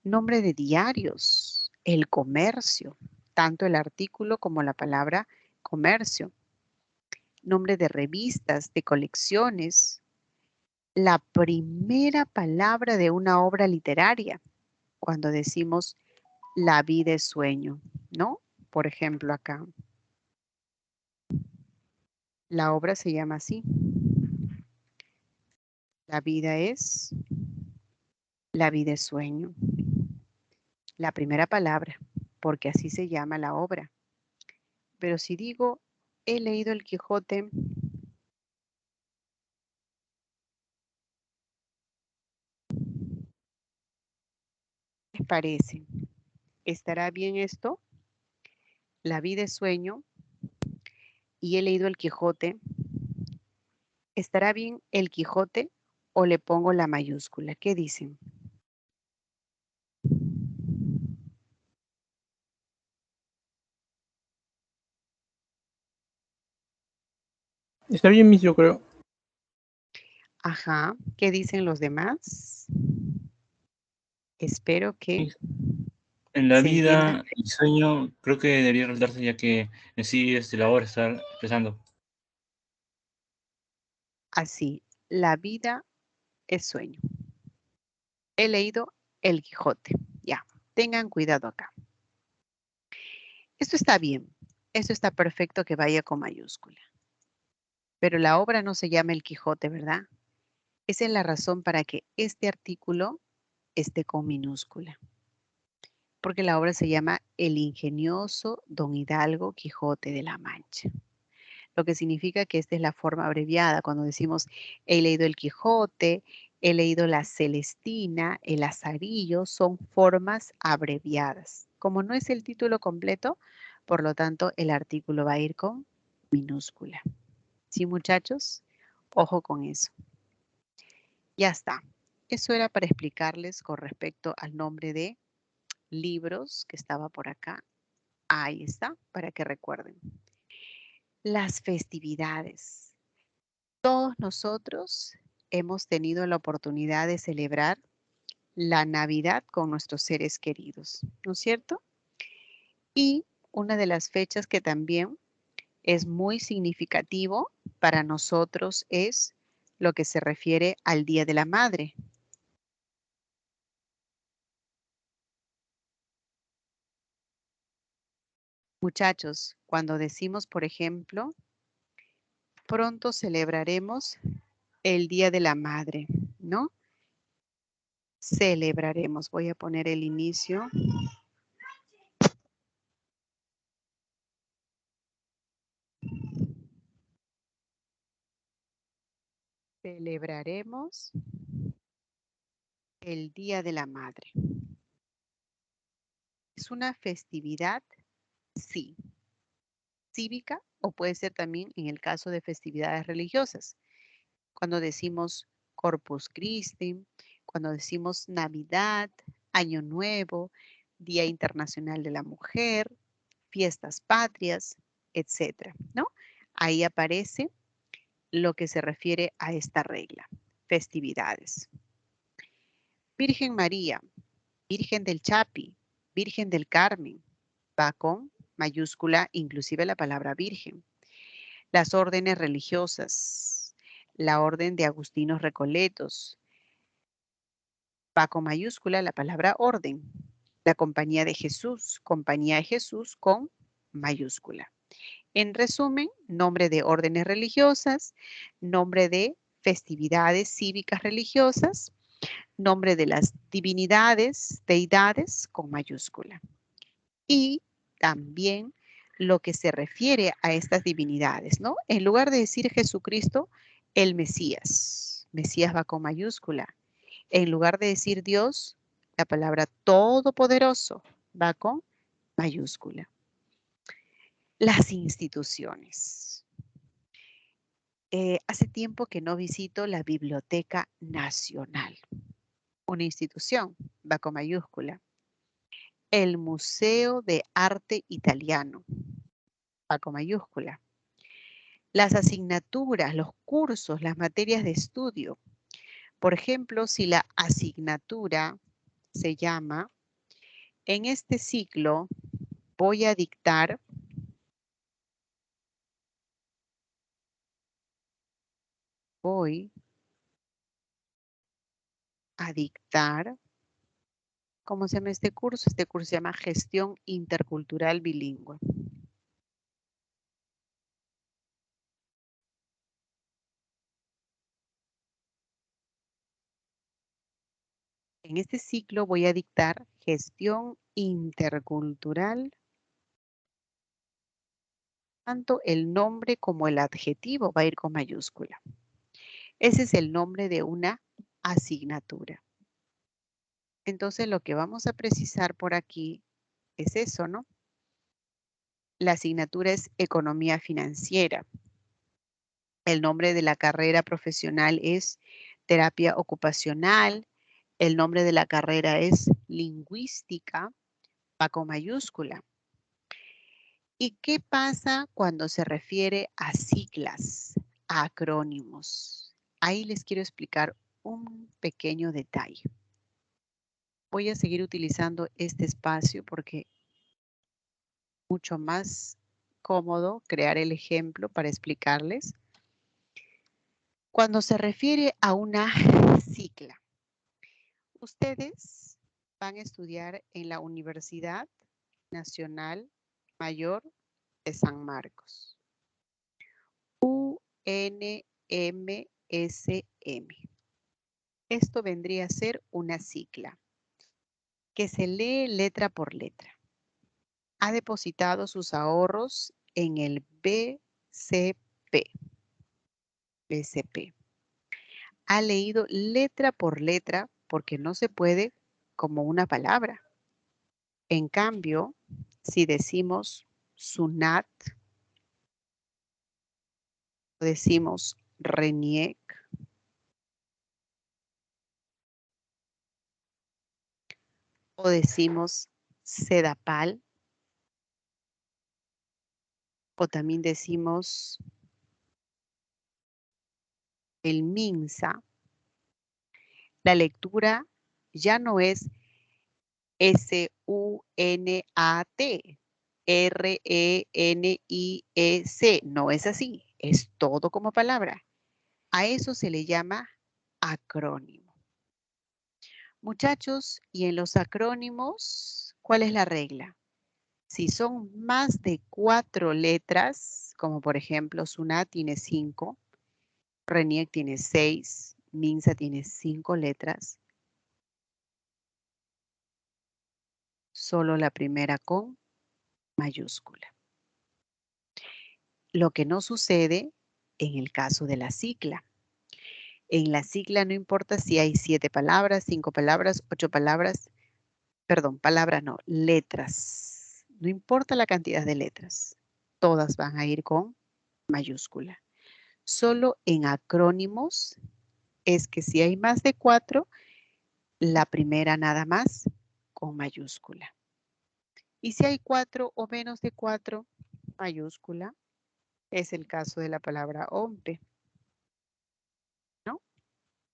S1: Nombre de diarios, el comercio, tanto el artículo como la palabra comercio. Nombre de revistas, de colecciones. La primera palabra de una obra literaria, cuando decimos la vida es sueño, ¿no? Por ejemplo, acá. La obra se llama así. La vida es sueño. La primera palabra, porque así se llama la obra. Pero si digo, he leído el Quijote, ¿qué les parece? ¿Estará bien esto? La vida es sueño y he leído el Quijote. ¿Estará bien el Quijote o le pongo la mayúscula? ¿Qué dicen?
S2: Está bien, Miss, yo creo.
S1: Ajá, ¿qué dicen los demás? Espero que
S3: En la
S1: se entienda.
S3: vida, el sueño creo que debería resaltarse ya que en sí la obra está empezando.
S1: Así, la vida es sueño. He leído el Quijote. Ya, tengan cuidado acá. Esto está bien. Esto está perfecto que vaya con mayúscula. Pero la obra no se llama el Quijote, ¿verdad? Esa es la razón para que este artículo esté con minúscula. Porque la obra se llama El ingenioso Don Hidalgo Quijote de la Mancha. Lo que significa que esta es la forma abreviada. Cuando decimos he leído el Quijote, he leído la Celestina, el Lazarillo, son formas abreviadas. Como no es el título completo, por lo tanto el artículo va a ir con minúscula. ¿Sí, muchachos? Ojo con eso. Ya está. Eso era para explicarles con respecto al nombre de libros que estaba por acá. Ahí está, para que recuerden. Las festividades. Todos nosotros hemos tenido la oportunidad de celebrar la Navidad con nuestros seres queridos, ¿no es cierto? Y una de las fechas que también es muy significativo para nosotros es lo que se refiere al Día de la Madre. Muchachos, cuando decimos, por ejemplo, pronto celebraremos el Día de la Madre, ¿no? Celebraremos. Voy a poner el inicio. Celebraremos el Día de la Madre. ¿Es una festividad? Sí. Cívica o puede ser también en el caso de festividades religiosas. Cuando decimos Corpus Christi, cuando decimos Navidad, Año Nuevo, Día Internacional de la Mujer, fiestas patrias, etcétera, ¿no? Ahí aparece lo que se refiere a esta regla, festividades. Virgen María, Virgen del Chapi, Virgen del Carmen, va con mayúscula, inclusive la palabra virgen. Las órdenes religiosas, la orden de Agustinos Recoletos, va con mayúscula la palabra orden. La compañía de Jesús con mayúscula. En resumen, nombre de órdenes religiosas, nombre de festividades cívicas religiosas, nombre de las divinidades, deidades con mayúscula. Y también lo que se refiere a estas divinidades, ¿no? En lugar de decir Jesucristo, el Mesías. Mesías va con mayúscula. En lugar de decir Dios, la palabra todopoderoso va con mayúscula. Las instituciones. Hace tiempo que no visito la Biblioteca Nacional. Una institución va con mayúscula. El Museo de Arte Italiano va con mayúscula. Las asignaturas, los cursos, las materias de estudio. Por ejemplo, si la asignatura se llama, en este ciclo voy a dictar ¿cómo se llama este curso? Este curso se llama Gestión Intercultural Bilingüe. En este ciclo voy a dictar Gestión Intercultural. Tanto el nombre como el adjetivo va a ir con mayúscula. Ese es el nombre de una asignatura. Entonces lo que vamos a precisar por aquí es eso, ¿no? La asignatura es Economía Financiera. El nombre de la carrera profesional es Terapia Ocupacional. El nombre de la carrera es Lingüística, va con mayúscula. ¿Y qué pasa cuando se refiere a siglas, a acrónimos? Ahí les quiero explicar un pequeño detalle. Voy a seguir utilizando este espacio porque es mucho más cómodo crear el ejemplo para explicarles. Cuando se refiere a una sigla, ustedes van a estudiar en la Universidad Nacional Mayor de San Marcos. UNMSM. Esto vendría a ser una sigla que se lee letra por letra. Ha depositado sus ahorros en el BCP. BCP. Ha leído letra por letra porque no se puede como una palabra. En cambio, si decimos SUNAT, decimos RENIEC, o decimos SEDAPAL, o también decimos el MINSA, la lectura ya no es S-U-N-A-T, R-E-N-I-E-C, no es así, es todo como palabra. A eso se le llama acrónimo. Muchachos, y en los acrónimos, ¿cuál es la regla? Si son más de 4 letras, como por ejemplo SUNAT tiene 5, RENIEC tiene 6, MINSA tiene 5 letras, solo la primera con mayúscula. Lo que no sucede en el caso de la sigla. En la sigla no importa si hay 7 palabras, 5 palabras, 8 palabras, perdón, palabras no, letras. No importa la cantidad de letras, todas van a ir con mayúscula. Solo en acrónimos es que si hay más de 4, la primera nada más con mayúscula. Y si hay 4 o menos de 4, mayúscula. Es el caso de la palabra OMPE, ¿no?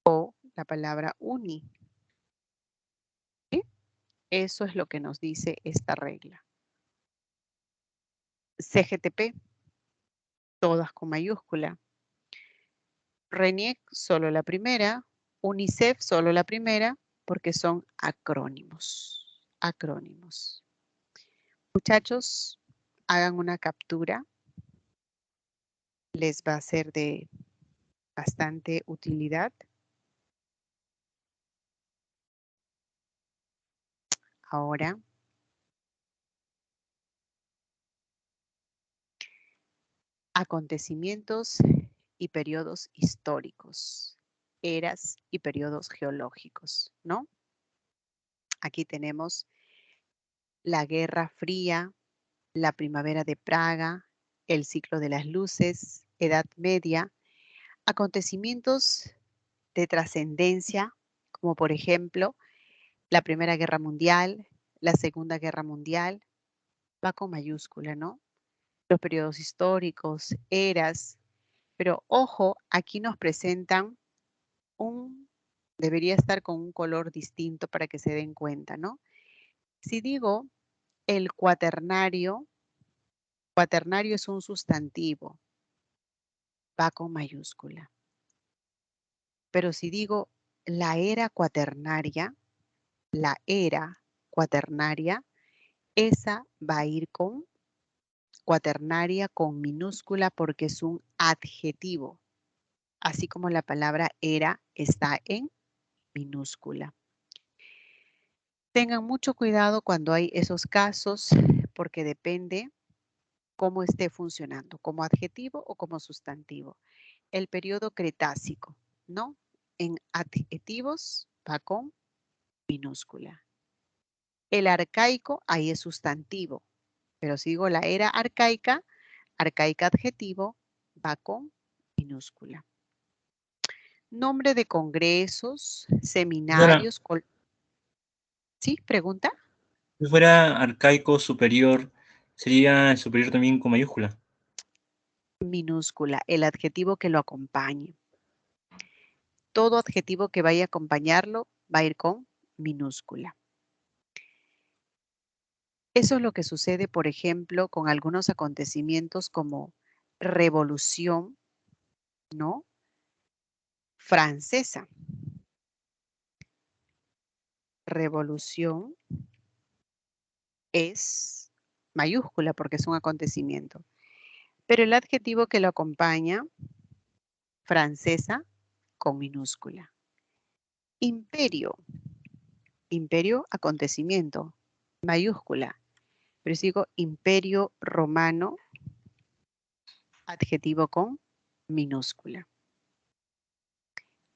S1: O la palabra UNI. ¿Sí? Eso es lo que nos dice esta regla. CGTP, todas con mayúscula. RENIEC, solo la primera. UNICEF, solo la primera, porque son acrónimos. Acrónimos. Muchachos, hagan una captura. Les va a ser de bastante utilidad. Ahora acontecimientos y periodos históricos, eras y periodos geológicos, ¿no? Aquí tenemos la Guerra Fría, la Primavera de Praga, el ciclo de las luces, Edad Media, acontecimientos de trascendencia, como por ejemplo la Primera Guerra Mundial, la Segunda Guerra Mundial, va con mayúscula, ¿no? Los periodos históricos, eras, pero ojo, aquí nos presentan debería estar con un color distinto para que se den cuenta, ¿no? Si digo el cuaternario, cuaternario es un sustantivo, va con mayúscula. Pero si digo la era cuaternaria, esa va a ir con cuaternaria con minúscula porque es un adjetivo, así como la palabra era está en minúscula. Tengan mucho cuidado cuando hay esos casos porque depende cómo esté funcionando, como adjetivo o como sustantivo. El periodo cretácico, ¿no? En adjetivos va con minúscula. El arcaico, ahí es sustantivo, pero si digo la era arcaica, arcaica adjetivo, va con minúscula. Nombre de congresos,
S3: Ahora,
S1: seminarios. ¿Sí? ¿Pregunta?
S3: si fuera arcaico superior, sería el superior también con mayúscula.
S1: Minúscula, el adjetivo que lo acompañe. Todo adjetivo que vaya a acompañarlo va a ir con minúscula. Eso es lo que sucede, por ejemplo, con algunos acontecimientos como Revolución, ¿no? Francesa. Revolución es mayúscula porque es un acontecimiento. Pero el adjetivo que lo acompaña, francesa, con minúscula. Imperio. Imperio, acontecimiento, mayúscula. Pero si digo imperio romano, adjetivo con minúscula.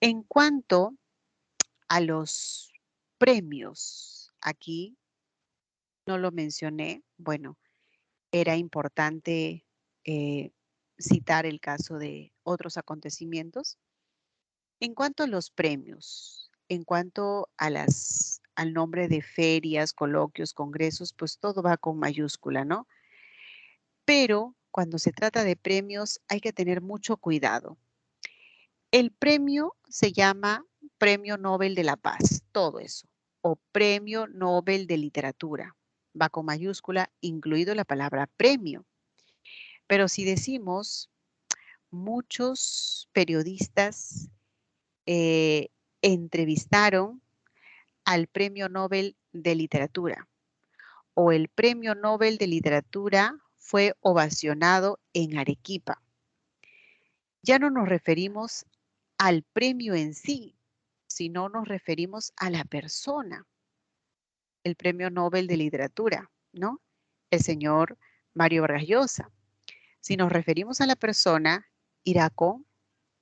S1: En cuanto a los premios, aquí no lo mencioné, bueno, era importante citar el caso de otros acontecimientos. En cuanto a los premios, en cuanto a al nombre de ferias, coloquios, congresos, pues todo va con mayúscula, ¿no? Pero cuando se trata de premios hay que tener mucho cuidado. El premio se llama Premio Nobel de la Paz, todo eso, o Premio Nobel de Literatura, va con mayúscula, incluido la palabra premio. Pero si decimos, muchos periodistas entrevistaron al Premio Nobel de Literatura, o el Premio Nobel de Literatura fue ovacionado en Arequipa. Ya no nos referimos al premio en sí, sino nos referimos a la persona. El Premio Nobel de Literatura, ¿no? El señor Mario Vargas Llosa. Si nos referimos a la persona, irá con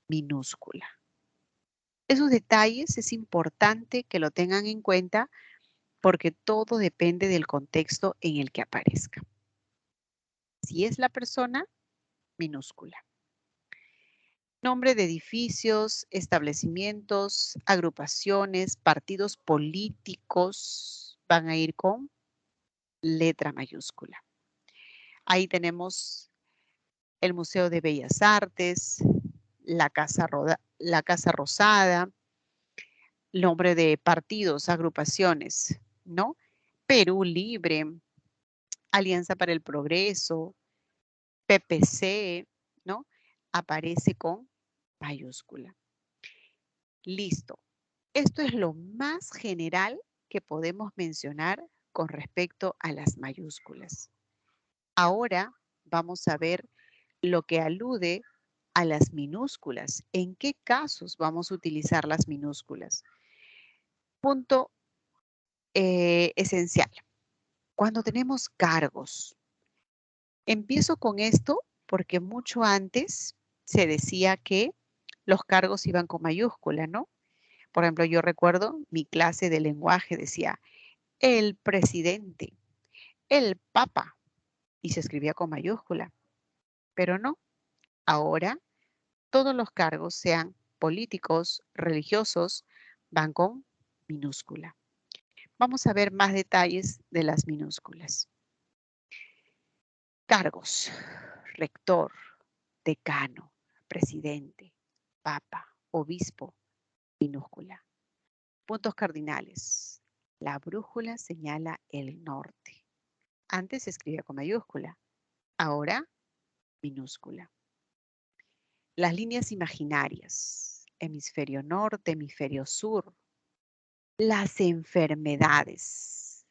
S1: minúscula. Esos detalles es importante que lo tengan en cuenta porque todo depende del contexto en el que aparezca. Si es la persona, minúscula. Nombre de edificios, establecimientos, agrupaciones, partidos políticos van a ir con letra mayúscula. Ahí tenemos el Museo de Bellas Artes, la Casa Rosada, nombre de partidos, agrupaciones, ¿no? Perú Libre, Alianza para el Progreso, PPC, ¿no? Aparece con mayúscula. Listo. Esto es lo más general que podemos mencionar con respecto a las mayúsculas. Ahora vamos a ver lo que alude a las minúsculas. ¿En qué casos vamos a utilizar las minúsculas? Punto esencial. Cuando tenemos cargos. Empiezo con esto porque mucho antes se decía que los cargos iban con mayúscula, ¿no? Por ejemplo, yo recuerdo mi clase de lenguaje decía el presidente, el papa, y se escribía con mayúscula. Pero no, ahora todos los cargos, sean políticos, religiosos, van con minúscula. Vamos a ver más detalles de las minúsculas. Cargos: rector, decano, presidente, papa, obispo, minúscula. Puntos cardinales: la brújula señala el norte. Antes se escribía con mayúscula, ahora minúscula. Las líneas imaginarias: hemisferio norte, hemisferio sur. Las enfermedades: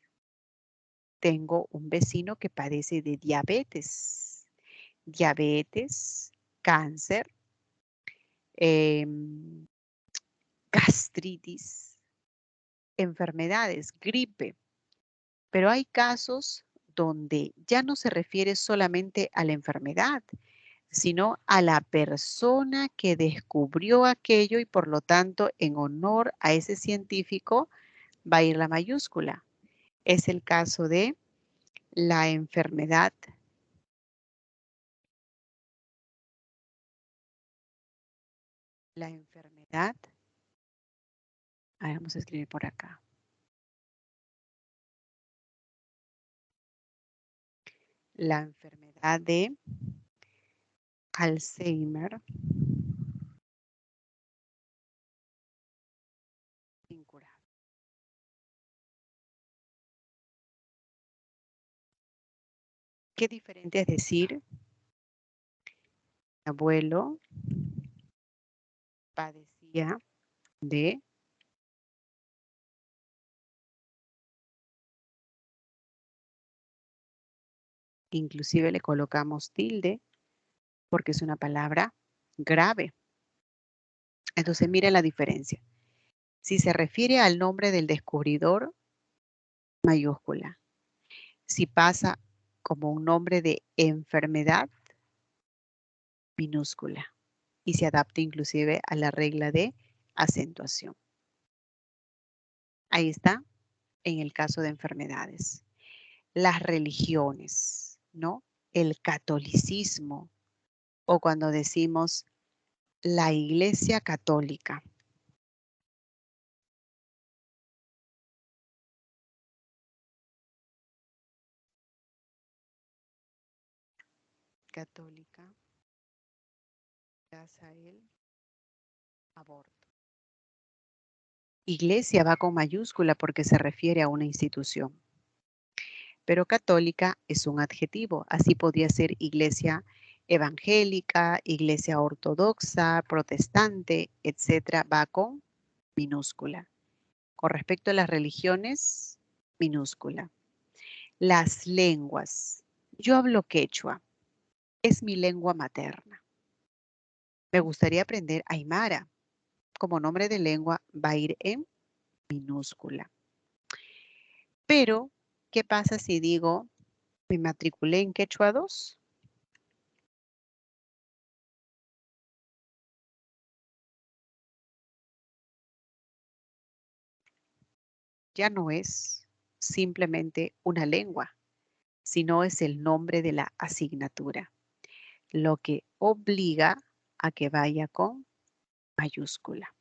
S1: tengo un vecino que padece de diabetes. Diabetes, cáncer, gastritis, enfermedades, gripe. Pero hay casos donde ya no se refiere solamente a la enfermedad, sino a la persona que descubrió aquello y por lo tanto en honor a ese científico va a ir la mayúscula. Es el caso de la enfermedad vamos a escribir por acá. La enfermedad de Alzheimer incurable. Qué diferente es decir, mi abuelo padecía de inclusive le colocamos tilde porque es una palabra grave. Entonces, mira la diferencia. Si se refiere al nombre del descubridor, mayúscula. Si pasa como un nombre de enfermedad, minúscula. Y se adapta inclusive a la regla de acentuación. Ahí está, en el caso de enfermedades. Las religiones, ¿no? El catolicismo, o cuando decimos la Iglesia Católica. Católica, rechaza el aborto. Iglesia va con mayúscula porque se refiere a una institución. Pero católica es un adjetivo, así podría ser iglesia evangélica, iglesia ortodoxa, protestante, etcétera, va con minúscula. Con respecto a las religiones, minúscula. Las lenguas. Yo hablo quechua, es mi lengua materna. Me gustaría aprender aymara. Como nombre de lengua va a ir en minúscula. Pero, ¿qué pasa si digo, me matriculé en Quechua 2? Ya no es simplemente una lengua, sino es el nombre de la asignatura, lo que obliga a que vaya con mayúscula.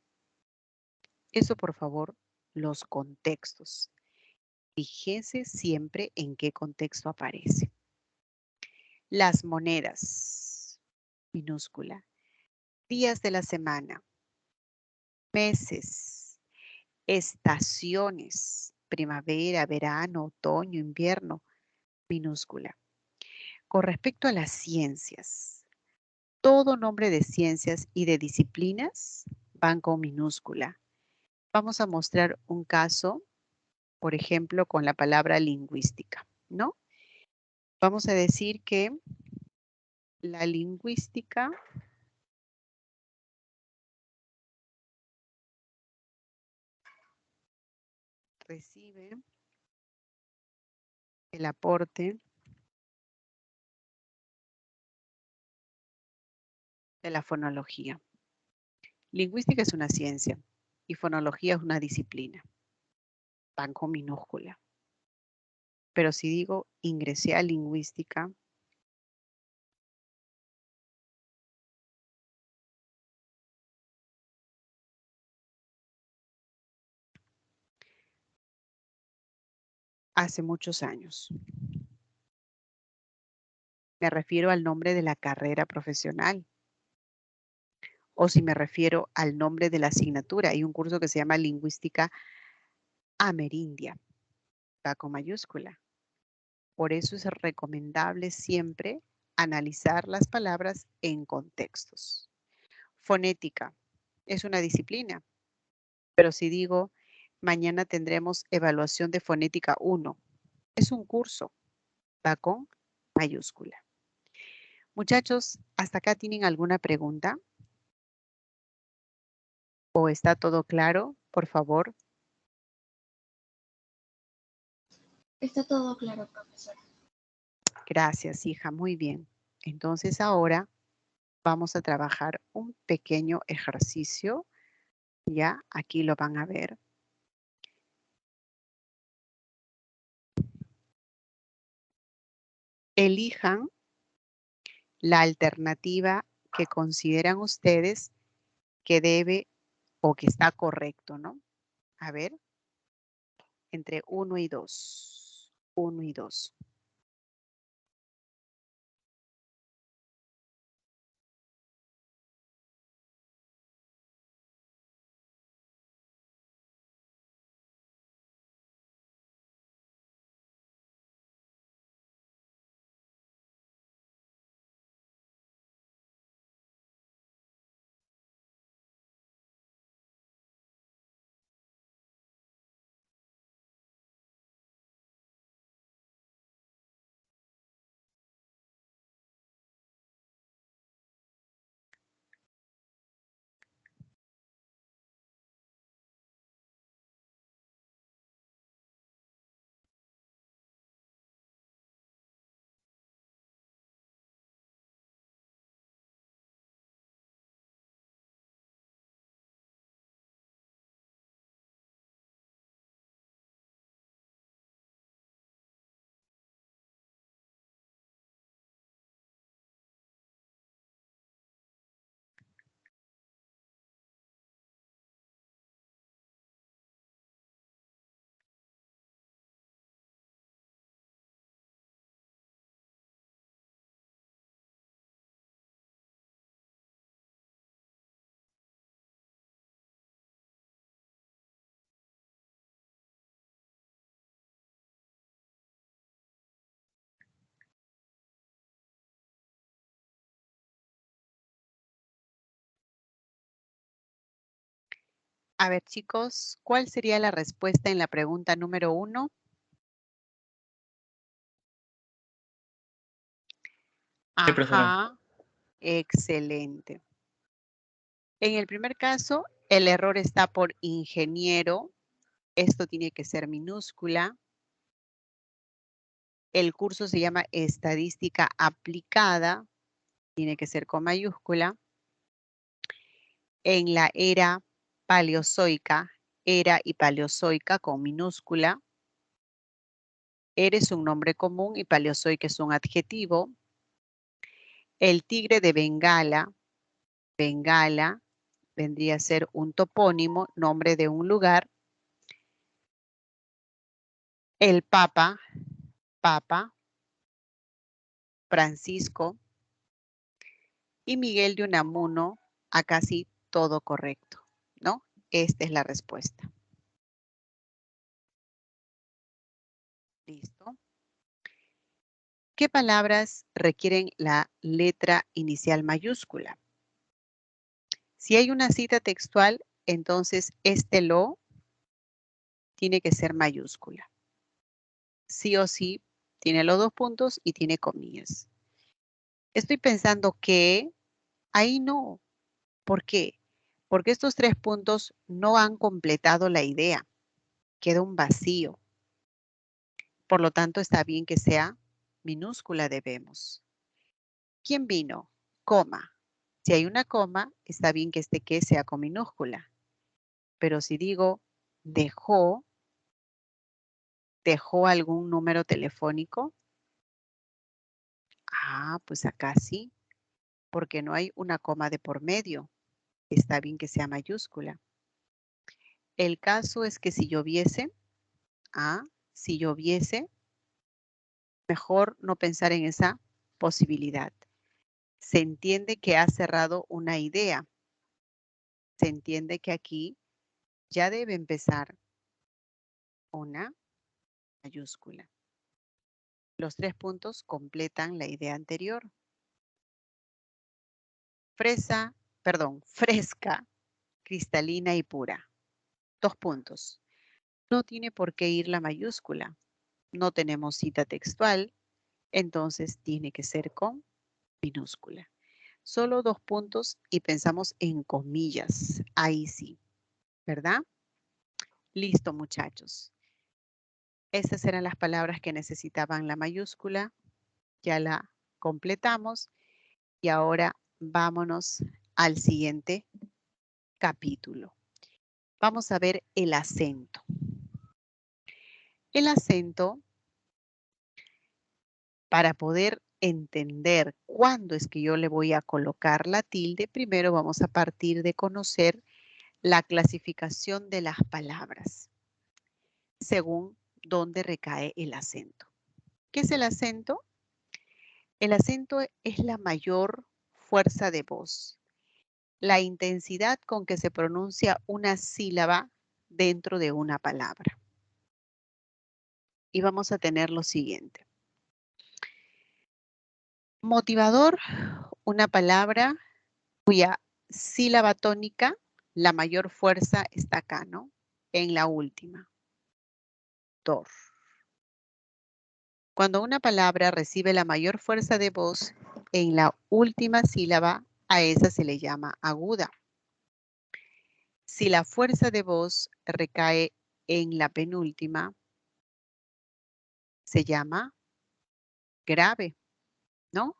S1: Eso, por favor, los contextos. Fíjese siempre en qué contexto aparece. Las monedas, minúscula. Días de la semana, meses, estaciones, primavera, verano, otoño, invierno, minúscula. Con respecto a las ciencias, todo nombre de ciencias y de disciplinas van con minúscula. Vamos a mostrar un caso, por ejemplo, con la palabra lingüística, ¿no? Vamos a decir que la lingüística recibe el aporte de la fonología. Lingüística es una ciencia y fonología es una disciplina. Van con minúscula. Pero si digo ingresé a lingüística, hace muchos años. Me refiero al nombre de la carrera profesional. O si me refiero al nombre de la asignatura. Hay un curso que se llama Lingüística Amerindia. Va con mayúscula. Por eso es recomendable siempre analizar las palabras en contextos. Fonética es una disciplina. Pero si digo, mañana tendremos evaluación de fonética 1, es un curso. Va con mayúscula. Muchachos, ¿hasta acá tienen alguna pregunta? ¿O está todo claro? Por favor.
S4: Está todo claro, profesora.
S1: Gracias, hija. Muy bien. Entonces ahora vamos a trabajar un pequeño ejercicio. Ya, aquí lo van a ver. Elijan la alternativa que consideran ustedes que debe o que está correcto, ¿no? A ver, entre 1 y 2. 1 y 2. A ver, chicos, ¿cuál sería la respuesta en la pregunta número 1?
S3: Sí, profesora.
S1: Ajá, excelente. En el primer caso, el error está por ingeniero. Esto tiene que ser minúscula. El curso se llama Estadística Aplicada. Tiene que ser con mayúscula. En la era paleozoica, era y paleozoica con minúscula. Era es un nombre común y paleozoica es un adjetivo. El tigre de Bengala, Bengala, vendría a ser un topónimo, nombre de un lugar. El Papa, Papa, Francisco y Miguel de Unamuno, a casi todo correcto, ¿no? Esta es la respuesta. ¿Listo? ¿Qué palabras requieren la letra inicial mayúscula? Si hay una cita textual, entonces este lo tiene que ser mayúscula. Sí o sí, tiene los 2 puntos y tiene comillas. Estoy pensando que ahí no. ¿Por qué? Porque estos 3 puntos no han completado la idea. Queda un vacío. Por lo tanto, está bien que sea minúscula debemos. ¿Quién vino? Coma. Si hay una coma, está bien que este que sea con minúscula. Pero si digo dejó algún número telefónico, pues acá sí, porque no hay una coma de por medio. Está bien que sea mayúscula. El caso es que si lloviese, mejor no pensar en esa posibilidad. Se entiende que ha cerrado una idea. Se entiende que aquí ya debe empezar una mayúscula. Los 3 puntos completan la idea anterior. Fresca, cristalina y pura. 2 puntos. No tiene por qué ir la mayúscula. No tenemos cita textual, entonces tiene que ser con minúscula. Solo 2 puntos y pensamos en comillas. Ahí sí, ¿verdad? Listo, muchachos. Estas eran las palabras que necesitaban la mayúscula. Ya la completamos y ahora vámonos al siguiente capítulo. Vamos a ver el acento. El acento, para poder entender cuándo es que yo le voy a colocar la tilde, primero vamos a partir de conocer la clasificación de las palabras según dónde recae el acento. ¿Qué es el acento? El acento es la mayor fuerza de voz, la intensidad con que se pronuncia una sílaba dentro de una palabra. Y vamos a tener lo siguiente. Motivador, una palabra cuya sílaba tónica, la mayor fuerza está acá, ¿no? En la última. Dor. Cuando una palabra recibe la mayor fuerza de voz en la última sílaba, a esa se le llama aguda. Si la fuerza de voz recae en la penúltima, se llama grave, ¿no?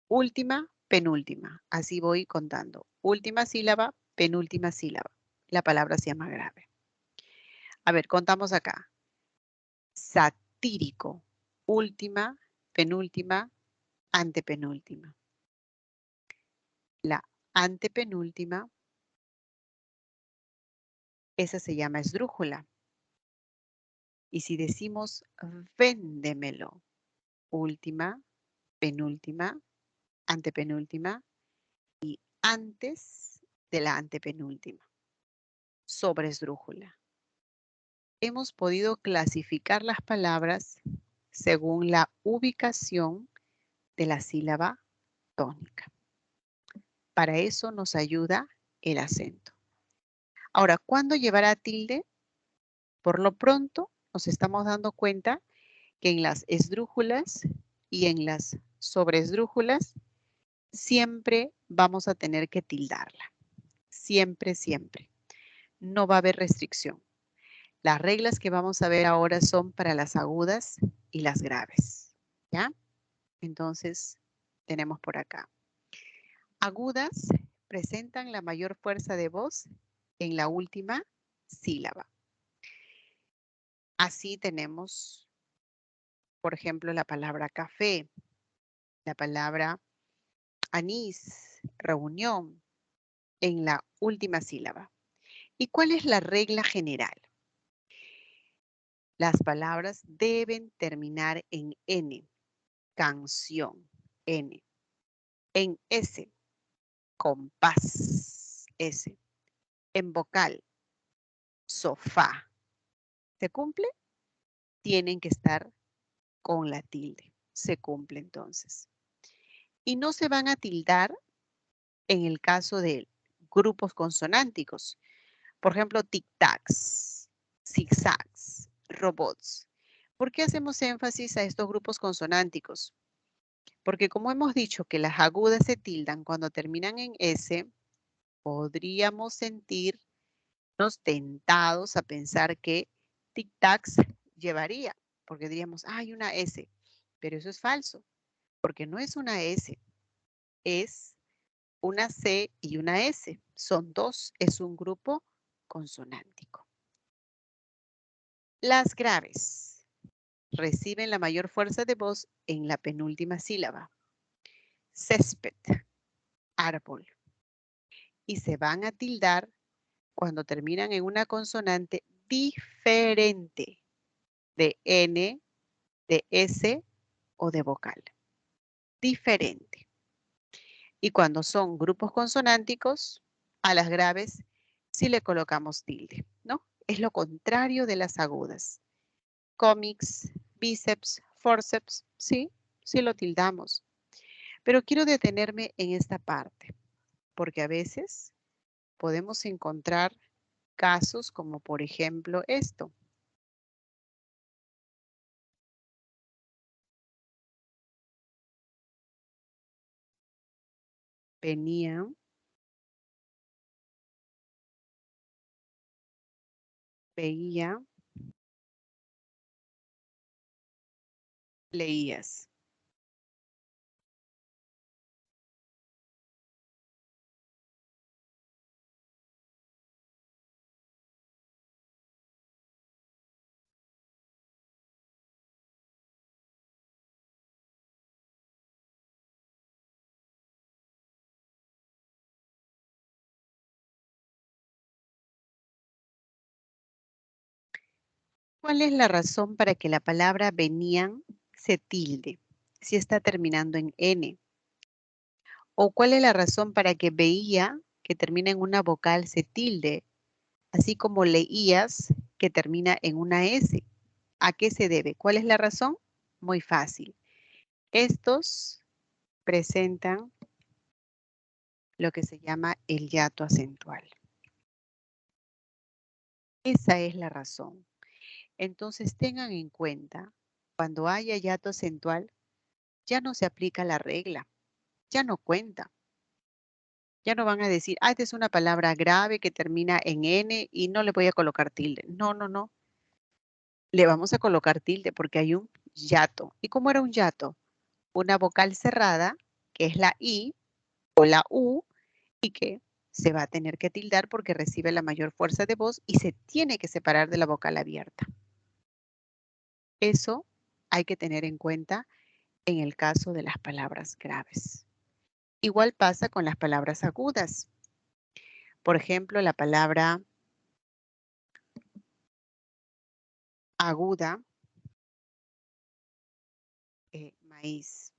S1: Última, penúltima. Así voy contando. Última sílaba, penúltima sílaba. La palabra se llama grave. A ver, contamos acá. Satírico. Última, penúltima, antepenúltima. La antepenúltima, esa se llama esdrújula. Y si decimos véndemelo, última, penúltima, antepenúltima y antes de la antepenúltima, sobre esdrújula. Hemos podido clasificar las palabras según la ubicación de la sílaba tónica. Para eso nos ayuda el acento. Ahora, ¿cuándo llevará tilde? Por lo pronto, nos estamos dando cuenta que en las esdrújulas y en las sobreesdrújulas siempre vamos a tener que tildarla. Siempre, siempre. No va a haber restricción. Las reglas que vamos a ver ahora son para las agudas y las graves. ¿Ya? Entonces, tenemos por acá. Agudas presentan la mayor fuerza de voz en la última sílaba. Así tenemos, por ejemplo, la palabra café, la palabra anís, reunión, en la última sílaba. ¿Y cuál es la regla general? Las palabras deben terminar en N, canción, N. En S, compás, S. En vocal, sofá. ¿Se cumple? Tienen que estar con la tilde. Se cumple entonces. Y no se van a tildar en el caso de grupos consonánticos. Por ejemplo, tic-tacs, zigzags, robots. ¿Por qué hacemos énfasis a estos grupos consonánticos? Porque como hemos dicho que las agudas se tildan cuando terminan en S, podríamos sentirnos tentados a pensar que tic-tacs llevaría, porque diríamos, hay una S, pero eso es falso, porque no es una S, es una C y una S. Son dos, es un grupo consonántico. Las graves reciben la mayor fuerza de voz en la penúltima sílaba. Césped, árbol. Y se van a tildar cuando terminan en una consonante diferente de N, de S o de vocal. Diferente. Y cuando son grupos consonánticos, a las graves sí le colocamos tilde, ¿no? Es lo contrario de las agudas. Cómics, bíceps, forceps, sí lo tildamos. Pero quiero detenerme en esta parte, porque a veces podemos encontrar casos como por ejemplo esto. Venían, veía, leías. ¿Cuál es la razón para que la palabra venían se tilde si está terminando en N? ¿O cuál es la razón para que veía, que termina en una vocal, se tilde, así como leías, que termina en una S? ¿A qué se debe? ¿Cuál es la razón? Muy fácil. Estos presentan lo que se llama el hiato acentual. Esa es la razón. Entonces tengan en cuenta, cuando haya hiato acentual, ya no se aplica la regla, ya no cuenta. Ya no van a decir, esta es una palabra grave que termina en N y no le voy a colocar tilde. No, no, no. Le vamos a colocar tilde porque hay un hiato. ¿Y cómo era un hiato? Una vocal cerrada, que es la I o la U, y que se va a tener que tildar porque recibe la mayor fuerza de voz y se tiene que separar de la vocal abierta. Eso hay que tener en cuenta en el caso de las palabras graves. Igual pasa con las palabras agudas. Por ejemplo, la palabra aguda, maíz.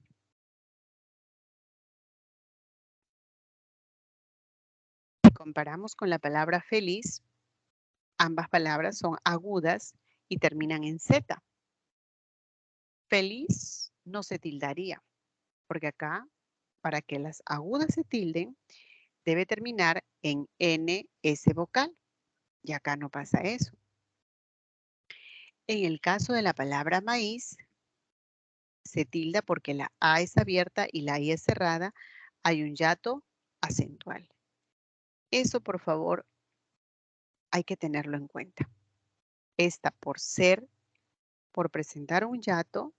S1: Si comparamos con la palabra feliz, ambas palabras son agudas y terminan en Z. Feliz no se tildaría, porque acá, para que las agudas se tilden, debe terminar en NS vocal. Y acá no pasa eso. En el caso de la palabra maíz, se tilda porque la A es abierta y la I es cerrada. Hay un hiato acentual. Eso, por favor, hay que tenerlo en cuenta. Esta por presentar un hiato,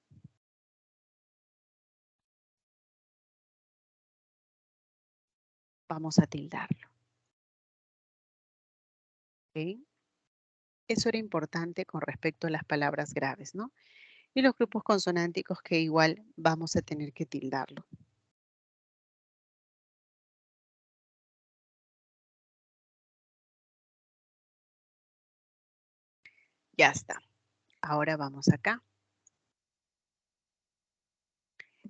S1: vamos a tildarlo. ¿Okay? Eso era importante con respecto a las palabras graves, ¿no? Y los grupos consonánticos que igual vamos a tener que tildarlo. Ya está. Ahora vamos acá.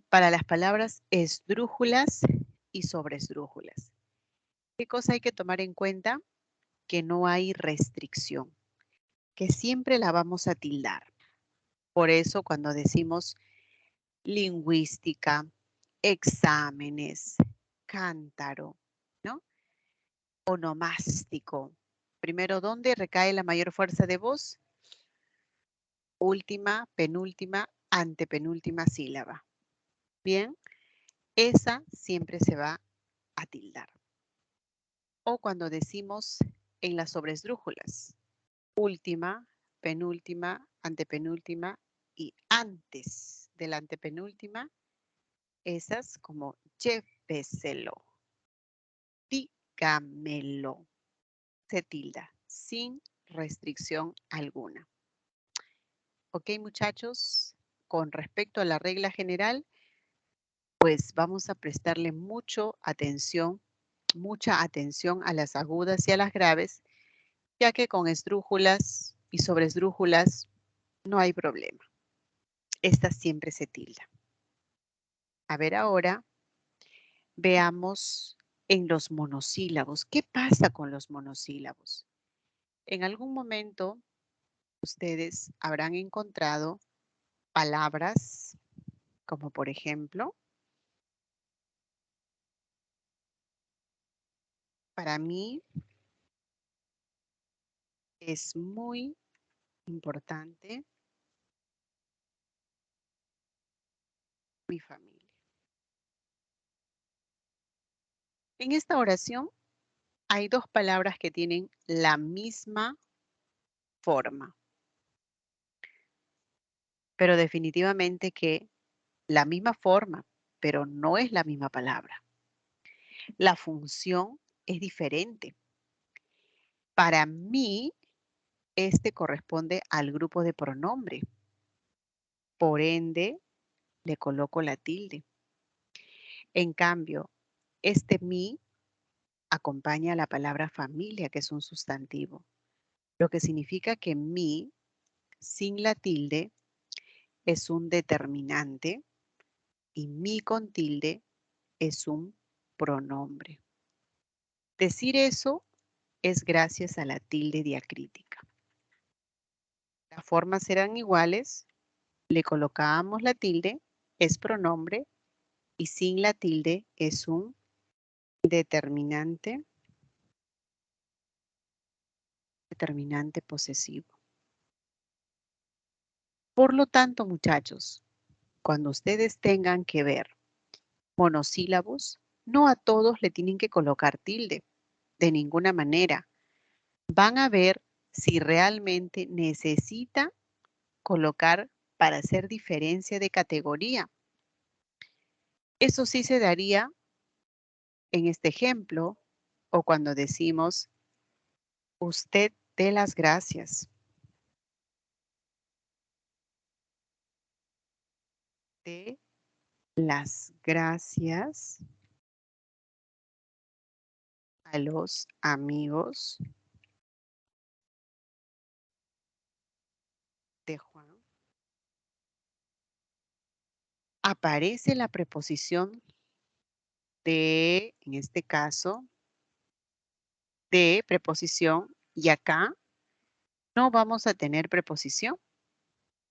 S1: Para las palabras esdrújulas y sobresdrújulas. ¿Qué cosa hay que tomar en cuenta? Que no hay restricción, que siempre la vamos a tildar. Por eso cuando decimos lingüística, exámenes, cántaro, ¿no? Onomástico. Primero, ¿dónde recae la mayor fuerza de voz? Última, penúltima, antepenúltima sílaba. Bien, esa siempre se va a tildar. O cuando decimos en las sobresdrújulas, última, penúltima, antepenúltima y antes de la antepenúltima, esas como Lléveselo. Dígamelo. Se tilda sin restricción alguna. Ok, muchachos, con respecto a la regla general, pues vamos a prestarle mucha atención a las agudas y a las graves, ya que con esdrújulas y sobresdrújulas no hay problema. Esta siempre se tilda. A ver ahora, veamos en los monosílabos. ¿Qué pasa con los monosílabos? En algún momento ustedes habrán encontrado palabras como por ejemplo, para mí es muy importante mi familia. En esta oración hay dos palabras que tienen la misma forma, pero definitivamente que la misma forma, pero no es la misma palabra. La función es diferente. Para mí, este corresponde al grupo de pronombre. Por ende, le coloco la tilde. En cambio, este mi acompaña a la palabra familia, que es un sustantivo, lo que significa que mi, sin la tilde, es un determinante y mi con tilde es un pronombre. Decir eso es gracias a la tilde diacrítica. Las formas serán iguales, le colocamos la tilde, es pronombre, y sin la tilde es un determinante posesivo. Por lo tanto, muchachos, cuando ustedes tengan que ver monosílabos, no a todos le tienen que colocar tilde, de ninguna manera. Van a ver si realmente necesita colocar para hacer diferencia de categoría. Eso sí se daría en este ejemplo o cuando decimos, usted dé las gracias. Dé las gracias a los amigos de Juan. Aparece la preposición de, en este caso, de preposición y acá no vamos a tener preposición.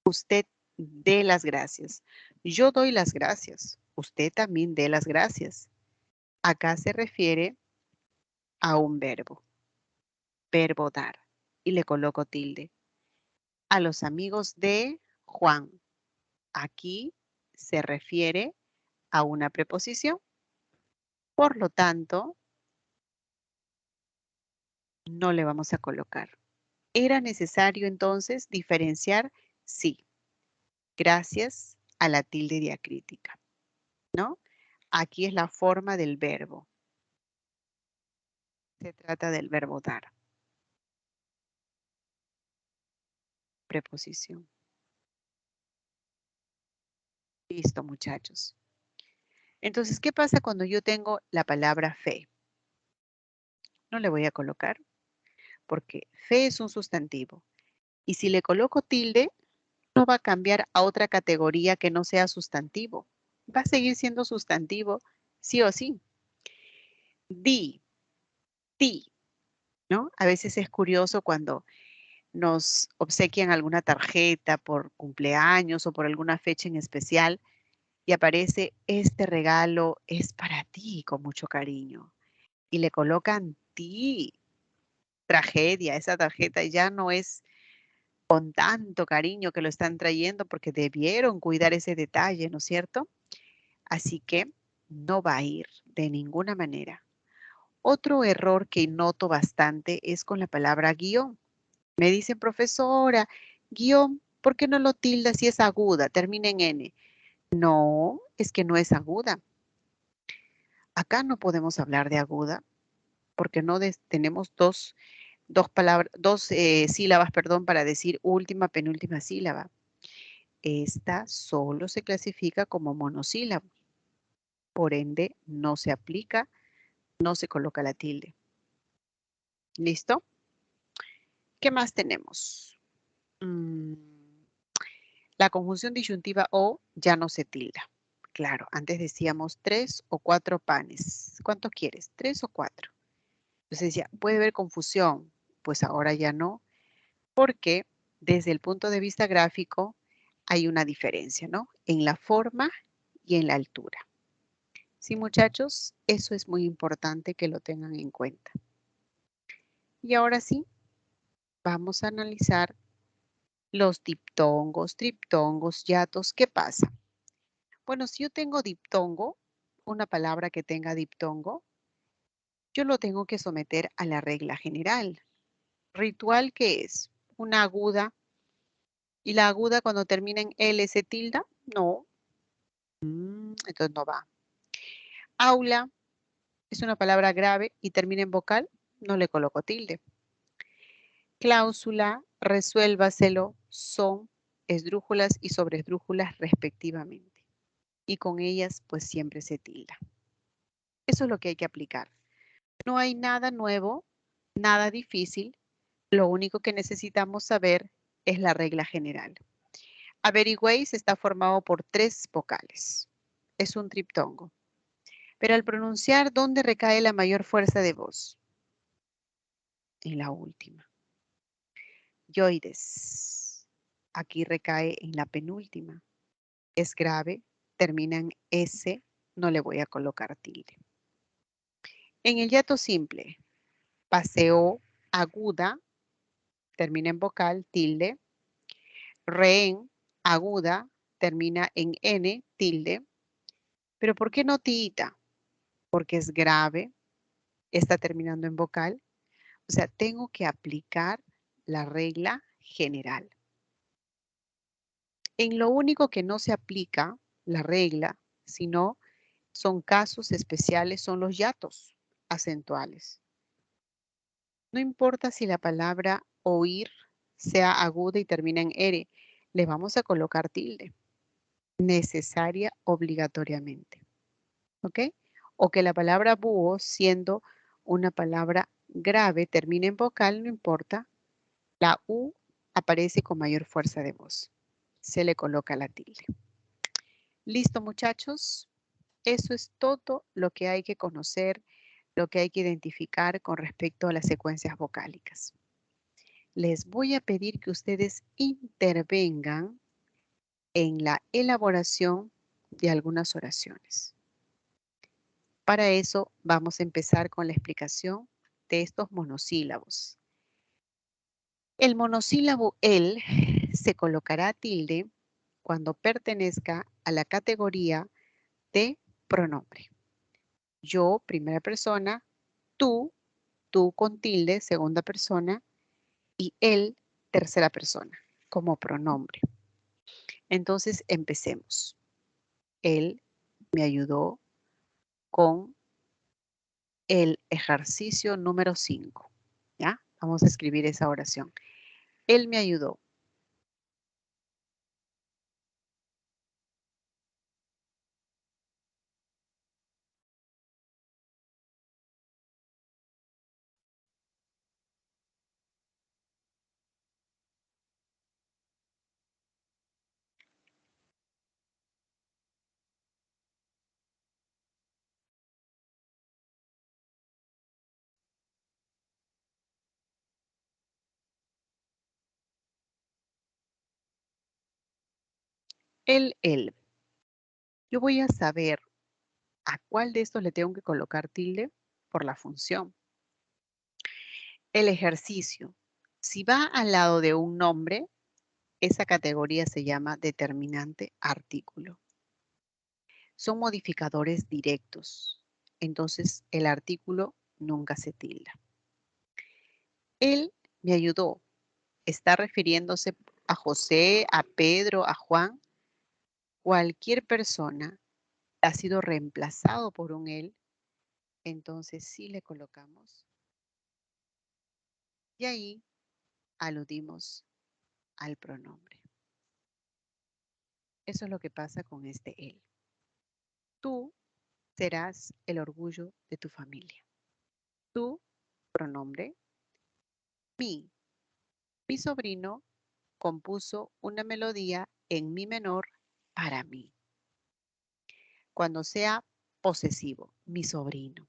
S1: Usted dé las gracias. Yo doy las gracias. Usted también dé las gracias. Acá se refiere a un verbo. Verbo dar. Y le coloco tilde. A los amigos de Juan. Aquí se refiere a una preposición. Por lo tanto, no le vamos a colocar. ¿Era necesario entonces diferenciar? Sí. Gracias a la tilde diacrítica, ¿no? Aquí es la forma del verbo. Se trata del verbo dar. Preposición. Listo, muchachos. Entonces, ¿qué pasa cuando yo tengo la palabra fe? No le voy a colocar porque fe es un sustantivo. Y si le coloco tilde, no va a cambiar a otra categoría que no sea sustantivo. Va a seguir siendo sustantivo sí o sí. Di, ¿no? A veces es curioso cuando nos obsequian alguna tarjeta por cumpleaños o por alguna fecha en especial y aparece este regalo es para ti con mucho cariño y le colocan ti, tragedia, esa tarjeta ya no es con tanto cariño que lo están trayendo porque debieron cuidar ese detalle, ¿no es cierto? Así que no va a ir de ninguna manera. Otro error que noto bastante es con la palabra guión. Me dicen, profesora, guión, ¿por qué no lo tilda si es aguda? Termina en N. No, es que no es aguda. Acá no podemos hablar de aguda porque no tenemos dos sílabas, perdón, para decir última, penúltima sílaba. Esta solo se clasifica como monosílabo. Por ende, no se aplica, no se coloca la tilde. ¿Listo? ¿Qué más tenemos? La conjunción disyuntiva o ya no se tilda. Claro, antes decíamos 3 o 4 panes. ¿Cuántos quieres? 3 o 4. Entonces decía, puede haber confusión. Pues ahora ya no, porque desde el punto de vista gráfico hay una diferencia, ¿no? En la forma y en la altura. Sí, muchachos, eso es muy importante que lo tengan en cuenta. Y ahora sí, vamos a analizar los diptongos, triptongos, hiatos. ¿Qué pasa? Bueno, si yo tengo diptongo, una palabra que tenga diptongo, yo lo tengo que someter a la regla general. ¿Ritual qué es? Una aguda. ¿Y la aguda cuando termina en L se tilda? No. Entonces no va. Aula es una palabra grave y termina en vocal, no le coloco tilde. Cláusula, resuélvaselo, son esdrújulas y sobresdrújulas respectivamente. Y con ellas pues siempre se tilda. Eso es lo que hay que aplicar. No hay nada nuevo, nada difícil. Lo único que necesitamos saber es la regla general. Averigüéis está formado por 3 vocales. Es un triptongo. Pero al pronunciar, ¿dónde recae la mayor fuerza de voz? En la última. Yoides. Aquí recae en la penúltima. Es grave, termina en S, no le voy a colocar tilde. En el hiato simple, paseo, aguda, termina en vocal, tilde. Rehén, aguda, termina en N, tilde. Pero ¿por qué no tiita? Porque es grave, está terminando en vocal. O sea, tengo que aplicar la regla general. En lo único que no se aplica la regla, sino son casos especiales, son los hiatos acentuales. No importa si la palabra oír sea aguda y termina en R, le vamos a colocar tilde. Necesaria obligatoriamente. ¿Ok? O que la palabra búho, siendo una palabra grave, termine en vocal, no importa. La U aparece con mayor fuerza de voz. Se le coloca la tilde. ¿Listo, muchachos? Eso es todo lo que hay que conocer, lo que hay que identificar con respecto a las secuencias vocálicas. Les voy a pedir que ustedes intervengan en la elaboración de algunas oraciones. Para eso vamos a empezar con la explicación de estos monosílabos. El monosílabo el se colocará tilde cuando pertenezca a la categoría de pronombre. Yo, primera persona, tú con tilde, segunda persona, y él, tercera persona, como pronombre. Entonces, empecemos. Él me ayudó con el ejercicio número 5. ¿Ya? Vamos a escribir esa oración. Él me ayudó. Él. Yo voy a saber a cuál de estos le tengo que colocar tilde por la función. El ejercicio. Si va al lado de un nombre, esa categoría se llama determinante artículo. Son modificadores directos. Entonces, el artículo nunca se tilda. Él me ayudó. Está refiriéndose a José, a Pedro, a Juan. Cualquier persona ha sido reemplazado por un él entonces sí le colocamos y ahí aludimos al pronombre. Eso es lo que pasa con este él. Tú serás el orgullo de tu familia. Tu pronombre, mi. Mi sobrino compuso una melodía en mi menor para mí. Cuando sea posesivo, mi sobrino.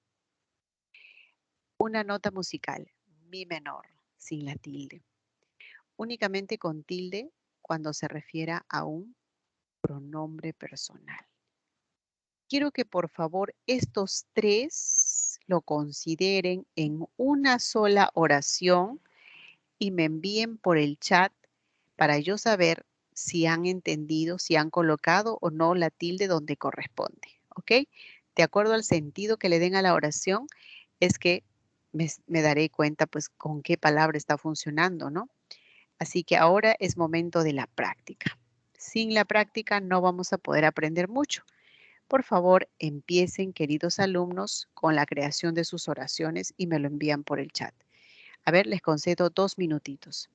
S1: Una nota musical, mi menor, sin la tilde. Únicamente con tilde cuando se refiera a un pronombre personal. Quiero que por favor estos tres lo consideren en una sola oración y me envíen por el chat para yo saber si han entendido, si han colocado o no la tilde donde corresponde. ¿Ok? De acuerdo al sentido que le den a la oración, es que me daré cuenta pues con qué palabra está funcionando, ¿no? Así que ahora es momento de la práctica. Sin la práctica no vamos a poder aprender mucho. Por favor, empiecen, queridos alumnos, con la creación de sus oraciones y me lo envían por el chat. A ver, les concedo 2 minutitos.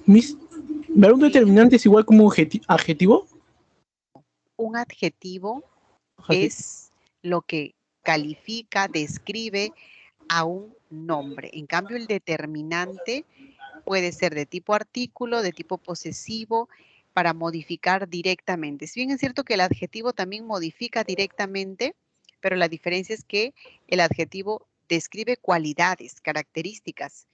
S2: Miss, ¿ver un determinante es igual como adjetivo?
S1: Un adjetivo
S2: Ajá, sí.
S1: es lo que califica, describe a un nombre. En cambio, el determinante puede ser de tipo artículo, de tipo posesivo, para modificar directamente. Si bien es cierto que el adjetivo también modifica directamente, pero la diferencia es que el adjetivo describe cualidades, características.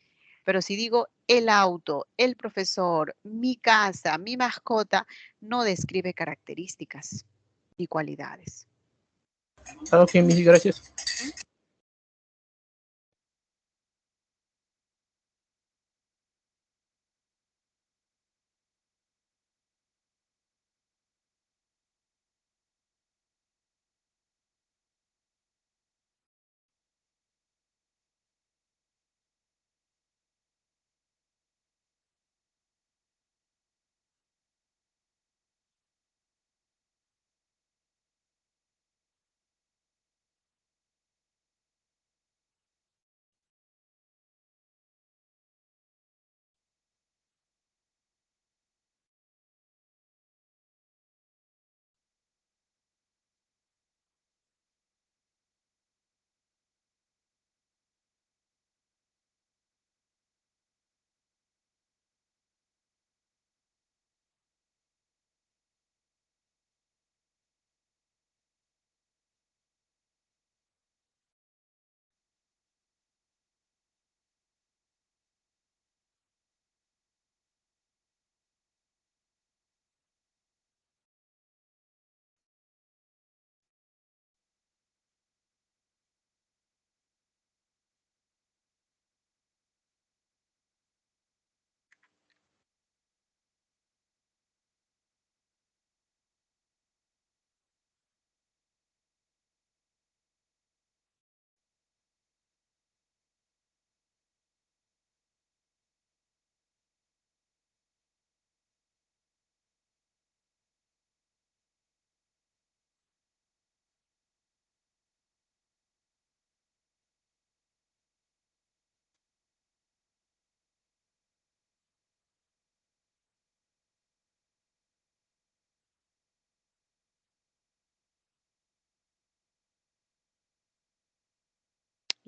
S1: Pero si digo el auto, el profesor, mi casa, mi mascota, no describe características ni cualidades.
S2: Ah, ok, Miss, gracias.
S1: ¿Mm?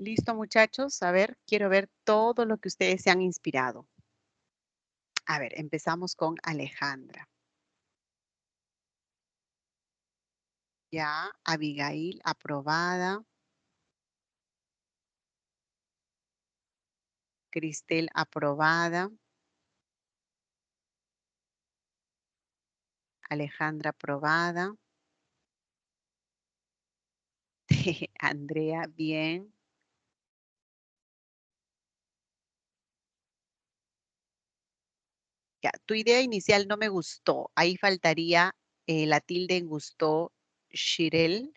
S1: ¿Listo, muchachos? A ver, quiero ver todo lo que ustedes se han inspirado. A ver, empezamos con Alejandra. Ya, Abigail, aprobada. Cristel, aprobada. Alejandra, aprobada. Andrea, bien. Ya, tu idea inicial no me gustó. Ahí faltaría la tilde en gustó, Shirel.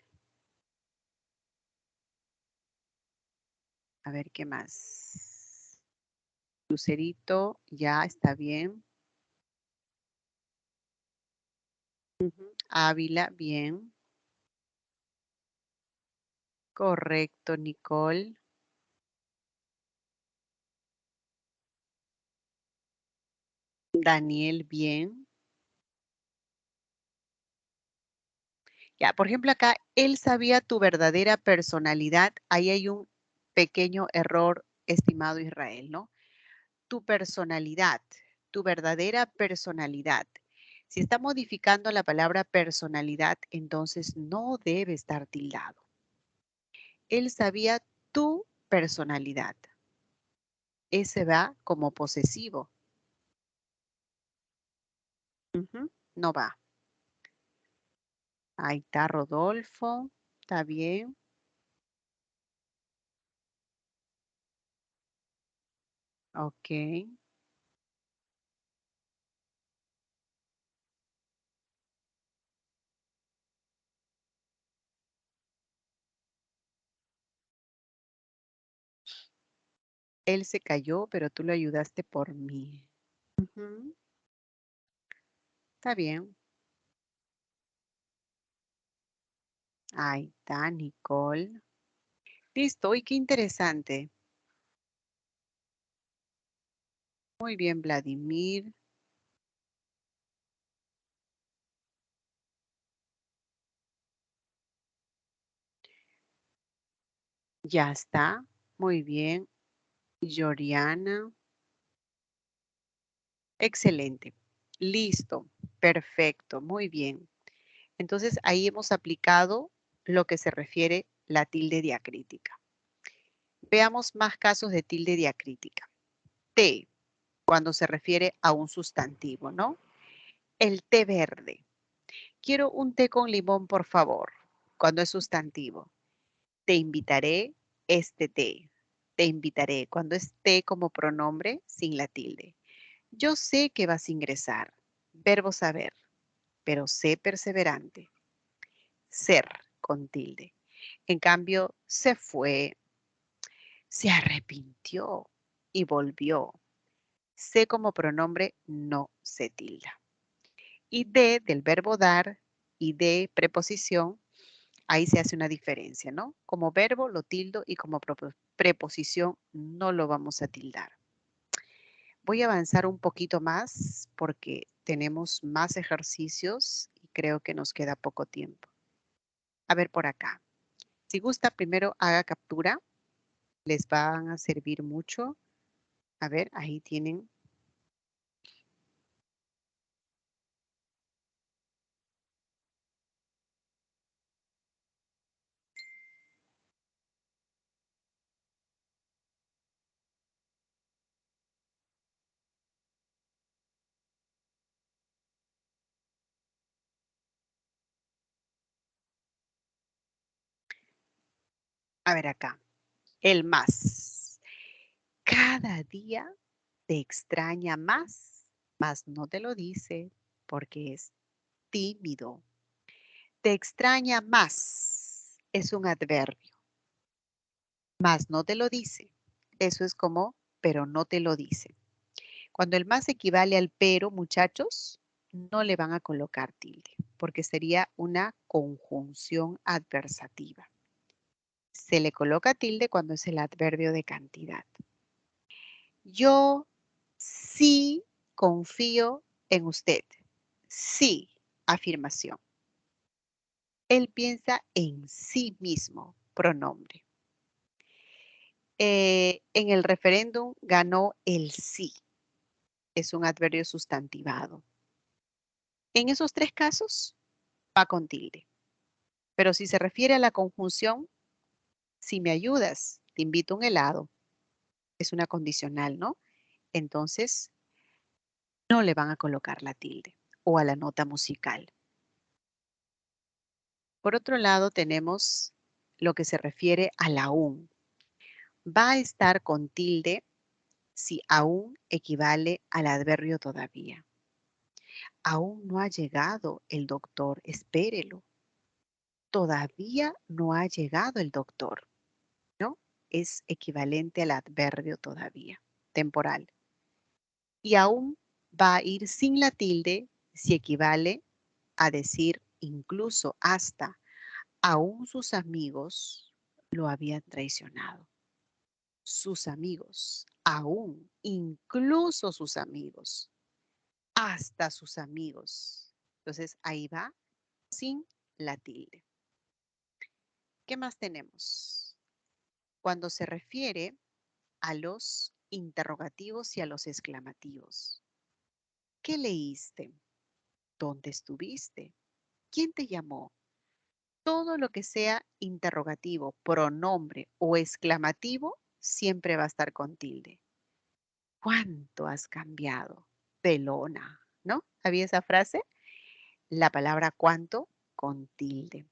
S1: A ver, ¿qué más? Lucerito, ya está bien. Ujú. Ávila, bien. Correcto, Nicole. Daniel, bien. Ya, por ejemplo, acá, él sabía tu verdadera personalidad. Ahí hay un pequeño error, estimado Israel, ¿no? Tu personalidad, tu verdadera personalidad. Si está modificando la palabra personalidad, entonces no debe estar tildado. Él sabía tu personalidad. Ese va como posesivo. Ujú, no va. Ahí está Rodolfo. Está bien. Ok. Él se cayó, pero tú lo ayudaste por mí. Ujú, está bien. Ahí está Nicole. Listo. Y qué interesante. Muy bien, Vladimir. Ya está. Muy bien. Yoriana. Excelente. Listo. Perfecto. Muy bien. Entonces ahí hemos aplicado lo que se refiere la tilde diacrítica. Veamos más casos de tilde diacrítica. Té, cuando se refiere a un sustantivo, ¿no? El té verde. Quiero un té con limón, por favor, cuando es sustantivo. Te invitaré este té. Te invitaré cuando es té como pronombre sin la tilde. Yo sé que vas a ingresar. Verbo saber, pero sé perseverante. Ser con tilde. En cambio, se fue, se arrepintió y volvió. Sé como pronombre no se tilda. Y de del verbo dar y de preposición, ahí se hace una diferencia, ¿no? Como verbo lo tildo y como preposición no lo vamos a tildar. Voy a avanzar un poquito más porque tenemos más ejercicios y creo que nos queda poco tiempo. A ver por acá. Si gusta, primero haga captura. Les van a servir mucho. A ver, ahí tienen. A ver acá. El más. Cada día te extraña más no te lo dice porque es tímido. Te extraña más. Es un adverbio. Más no te lo dice. Eso es como, pero no te lo dice. Cuando el más equivale al pero, muchachos, no le van a colocar tilde, porque sería una conjunción adversativa. Se le coloca tilde cuando es el adverbio de cantidad. Yo sí confío en usted. Sí, afirmación. Él piensa en sí mismo, pronombre. En el referéndum ganó el sí. Es un adverbio sustantivado. En esos 3 casos, va con tilde. Pero si se refiere a la conjunción, si me ayudas, te invito a un helado. Es una condicional, ¿no? Entonces, no le van a colocar la tilde o a la nota musical. Por otro lado, tenemos lo que se refiere al aún. Va a estar con tilde si aún equivale al adverbio todavía. Aún no ha llegado el doctor, espérelo. Todavía no ha llegado el doctor, ¿no? Es equivalente al adverbio todavía, temporal. Y aún va a ir sin la tilde si equivale a decir incluso hasta. Aún sus amigos lo habían traicionado. Sus amigos, aún, incluso sus amigos, hasta sus amigos. Entonces ahí va sin la tilde. ¿Qué más tenemos? Cuando se refiere a los interrogativos y a los exclamativos. ¿Qué leíste? ¿Dónde estuviste? ¿Quién te llamó? Todo lo que sea interrogativo, pronombre o exclamativo siempre va a estar con tilde. ¿Cuánto has cambiado? Pelona, ¿no? ¿Había esa frase? La palabra cuánto con tilde.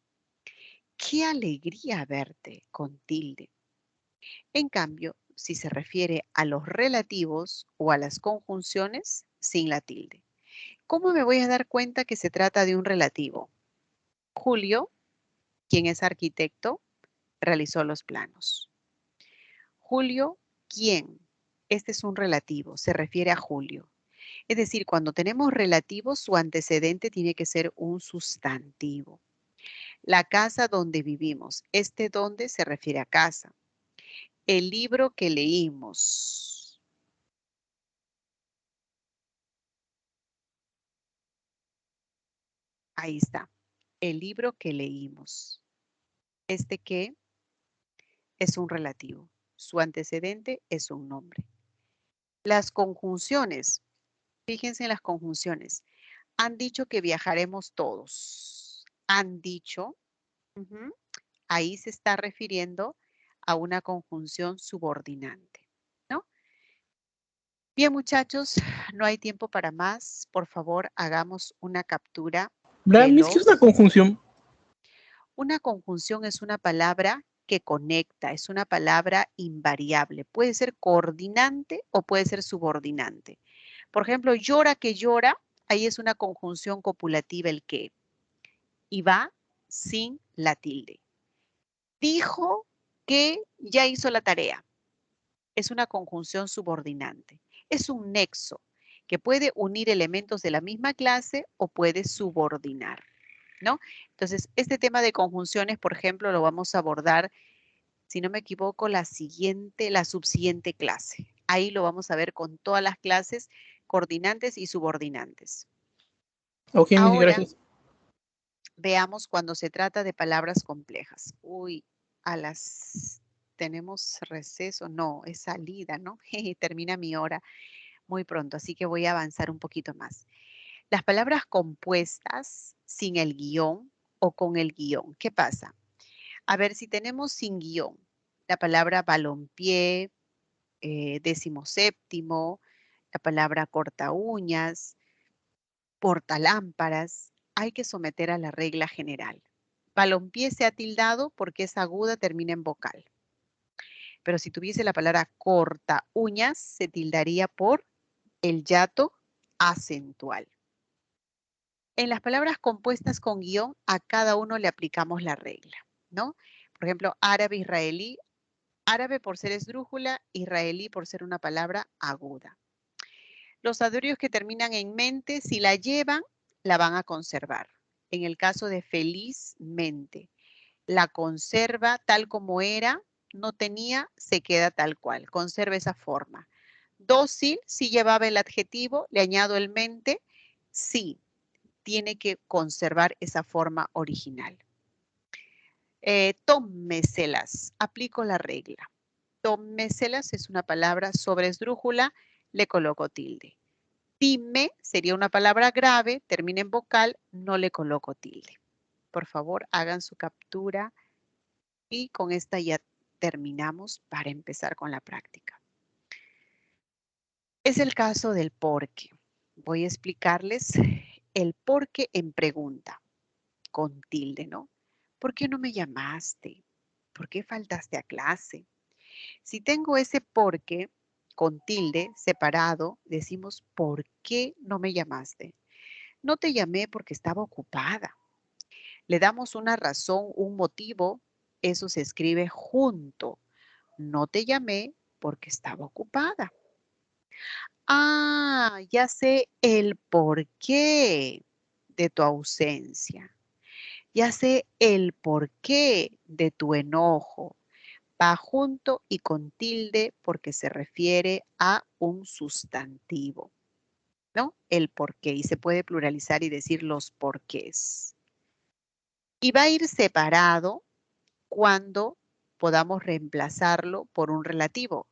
S1: Qué alegría verte con tilde. En cambio, si se refiere a los relativos o a las conjunciones, sin la tilde. ¿Cómo me voy a dar cuenta que se trata de un relativo? Julio, quien es arquitecto, realizó los planos. Julio, ¿quién? Este es un relativo, se refiere a Julio. Es decir, cuando tenemos relativos, su antecedente tiene que ser un sustantivo. La casa donde vivimos, este donde se refiere a casa. El libro que leímos. Ahí está. El libro que leímos. Este que es un relativo. Su antecedente es un nombre. Las conjunciones. Fíjense en las conjunciones. Han dicho que viajaremos todos. Han dicho. Ahí se está refiriendo a una conjunción subordinante, ¿no? Bien, muchachos, no hay tiempo para más. Por favor, hagamos una captura de
S2: Miss, ¿qué es una conjunción?
S1: Una conjunción es una palabra que conecta, es una palabra invariable. Puede ser coordinante o puede ser subordinante. Por ejemplo, llora que llora, ahí es una conjunción copulativa el que. Y va sin la tilde. Dijo que ya hizo la tarea. Es una conjunción subordinante. Es un nexo que puede unir elementos de la misma clase o puede subordinar, ¿no? Entonces, este tema de conjunciones, por ejemplo, lo vamos a abordar, si no me equivoco, la subsiguiente clase. Ahí lo vamos a ver con todas las clases coordinantes y subordinantes.
S2: Ok, Miss,
S1: ahora,
S2: gracias.
S1: Veamos cuando se trata de palabras complejas. Uy, tenemos receso, no, es salida, ¿no? Termina mi hora muy pronto, así que voy a avanzar un poquito más. Las palabras compuestas sin el guión o con el guión, ¿qué pasa? A ver, si tenemos sin guión, la palabra balompié, 17º, la palabra corta uñas, portalámparas, hay que someter a la regla general. Balompié se ha tildado porque es aguda, termina en vocal. Pero si tuviese la palabra corta uñas, se tildaría por el yato acentual. En las palabras compuestas con guión, a cada uno le aplicamos la regla, ¿no? Por ejemplo, árabe, israelí. Árabe por ser esdrújula, israelí por ser una palabra aguda. Los adverbios que terminan en mente, si la llevan, la van a conservar. En el caso de felizmente, la conserva tal como era, no tenía, se queda tal cual, conserva esa forma. Dócil, si llevaba el adjetivo, le añado el mente, sí, tiene que conservar esa forma original. Tómeselas, aplico la regla. Tómeselas es una palabra sobre esdrújula, le coloco tilde. Dime sería una palabra grave, termina en vocal, no le coloco tilde. Por favor, hagan su captura y con esta ya terminamos para empezar con la práctica. Es el caso del porque. Voy a explicarles el porque en pregunta, con tilde, ¿no? ¿Por qué no me llamaste? ¿Por qué faltaste a clase? Si tengo ese porque con tilde separado, decimos, ¿por qué no me llamaste? No te llamé porque estaba ocupada. Le damos una razón, un motivo, eso se escribe junto. No te llamé porque estaba ocupada. Ah, ya sé el porqué de tu ausencia. Ya sé el porqué de tu enojo. Va junto y con tilde porque se refiere a un sustantivo, ¿no? El porqué. Y se puede pluralizar y decir los porqués. Y va a ir separado cuando podamos reemplazarlo por un relativo.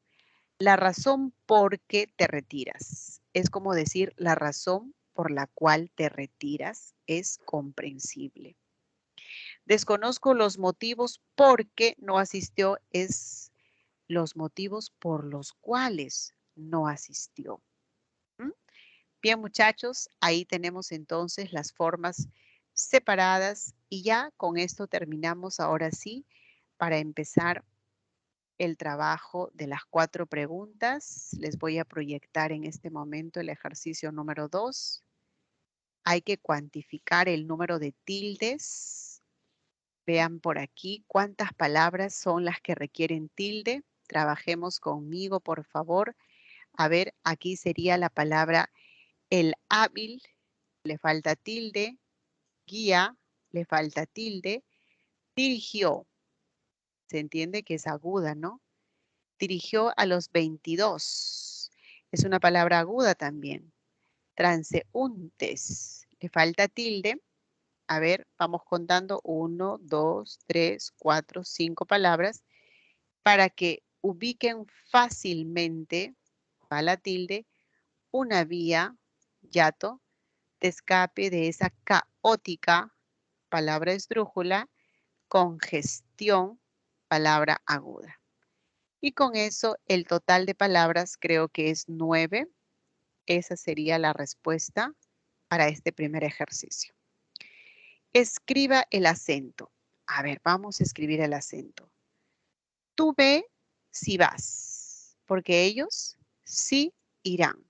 S1: La razón por qué te retiras. Es como decir la razón por la cual te retiras es comprensible. Desconozco los motivos por qué no asistió, es los motivos por los cuales no asistió. ¿Mm? Bien, muchachos, ahí tenemos entonces las formas separadas y ya con esto terminamos ahora sí para empezar el trabajo de las 4 preguntas. Les voy a proyectar en este momento el ejercicio número 2. Hay que cuantificar el número de tildes. Vean por aquí cuántas palabras son las que requieren tilde. Trabajemos conmigo, por favor. A ver, aquí sería la palabra el hábil, le falta tilde. Guía, le falta tilde. Dirigió, se entiende que es aguda, ¿no? Dirigió a los 22. Es una palabra aguda también. Transeúntes. Le falta tilde. A ver, vamos contando 1, 2, 3, 4, 5 palabras para que ubiquen fácilmente, va la tilde, una vía, yato, de escape de esa caótica, palabra esdrújula, congestión, palabra aguda. Y con eso el total de palabras creo que es 9. Esa sería la respuesta para este primer ejercicio. Escriba el acento. A ver, vamos a escribir el acento. Tú ve si vas, porque ellos sí irán.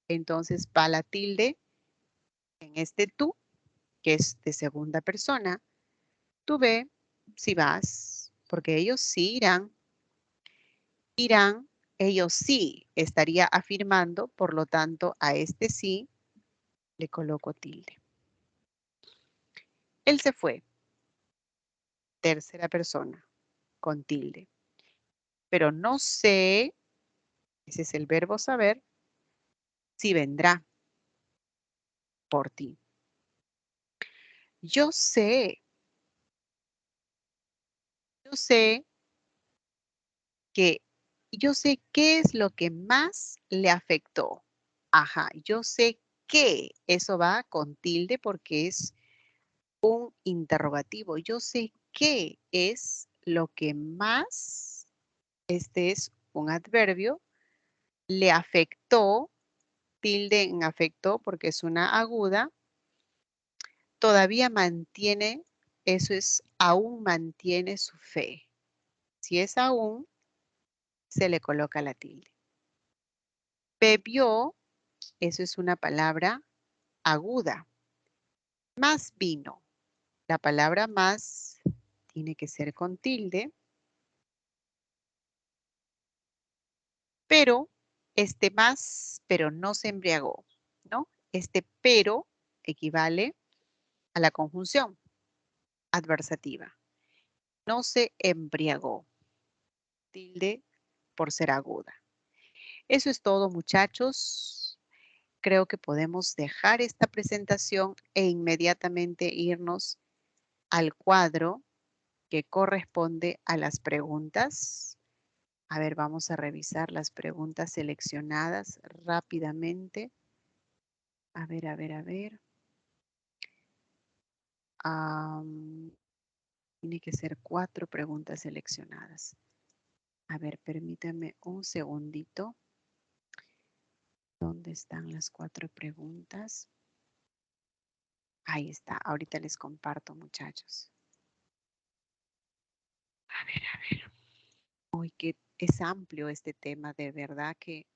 S1: Entonces va la tilde en este tú, que es de segunda persona. Tú ve si vas, porque ellos sí irán. Irán, ellos sí, estaría afirmando, por lo tanto, a este sí le coloco tilde. Él se fue, tercera persona, con tilde. Pero no sé, ese es el verbo saber, si vendrá por ti. Yo sé que, yo sé qué es lo que más le afectó. Ajá, yo sé que eso va con tilde porque es un interrogativo. Yo sé qué es lo que más, este es un adverbio, le afectó, tilde en afectó porque es una aguda, todavía mantiene, eso es aún mantiene su fe. Si es aún, se le coloca la tilde. Bebió, eso es una palabra aguda. Más vino. La palabra más tiene que ser con tilde. Pero, este más, pero no se embriagó, ¿no? Este pero equivale a la conjunción adversativa. No se embriagó. Tilde por ser aguda. Eso es todo, muchachos. Creo que podemos dejar esta presentación e inmediatamente irnos al cuadro que corresponde a las preguntas. A ver, vamos a revisar las preguntas seleccionadas rápidamente. A ver, a ver, a ver. Tiene que ser 4 preguntas seleccionadas. A ver, permítanme un segundito. ¿Dónde están las 4 preguntas? Ahí está. Ahorita les comparto, muchachos. A ver, a ver. Uy, que es amplio este tema. De verdad que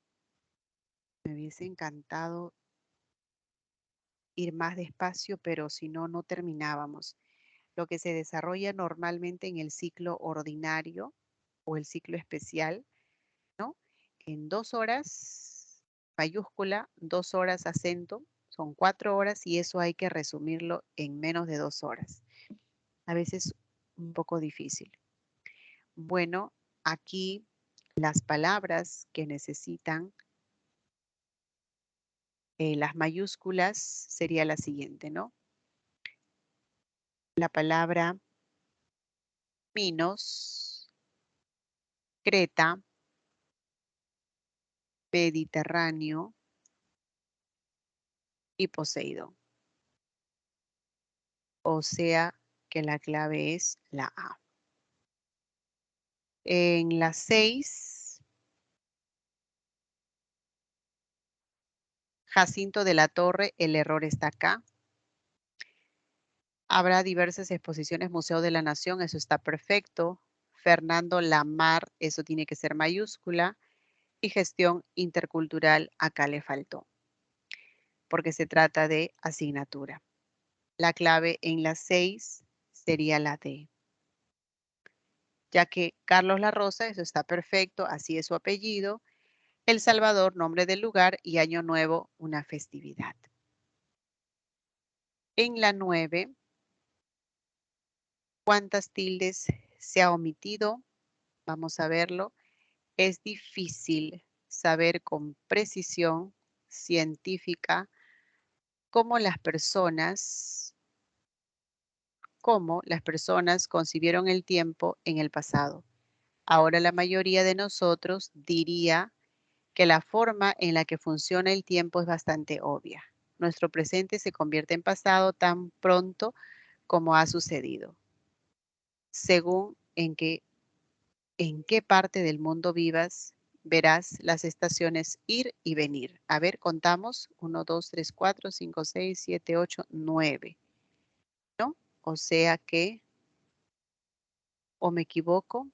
S1: me hubiese encantado ir más despacio, pero si no, no terminábamos. Lo que se desarrolla normalmente en el ciclo ordinario o el ciclo especial, ¿no? En 2 horas, mayúscula, 2 horas acento, son 4 horas y eso hay que resumirlo en menos de 2 horas. A veces un poco difícil. Bueno, aquí las palabras que necesitan las mayúsculas sería la siguiente, ¿no? La palabra Minos, Creta, Mediterráneo y Poseidón. O sea que la clave es la A. En la 6, Jacinto de la Torre, el error está acá. Habrá diversas exposiciones, Museo de la Nación, eso está perfecto. Fernando Lamar, eso tiene que ser mayúscula. Y gestión intercultural, acá le faltó, porque se trata de asignatura. La clave en la 6 sería la D. Ya que Carlos La Rosa, eso está perfecto, así es su apellido. El Salvador, nombre del lugar, y Año Nuevo, una festividad. En la 9, ¿cuántas tildes se ha omitido? Vamos a verlo. Es difícil saber con precisión científica cómo las personas concibieron el tiempo en el pasado. Ahora la mayoría de nosotros diría que la forma en la que funciona el tiempo es bastante obvia. Nuestro presente se convierte en pasado tan pronto como ha sucedido, según en qué parte del mundo vivas, verás las estaciones ir y venir. A ver, contamos. 1, 2, 3, 4, 5, 6, 7, 8, 9. ¿No? O sea que, o me equivoco.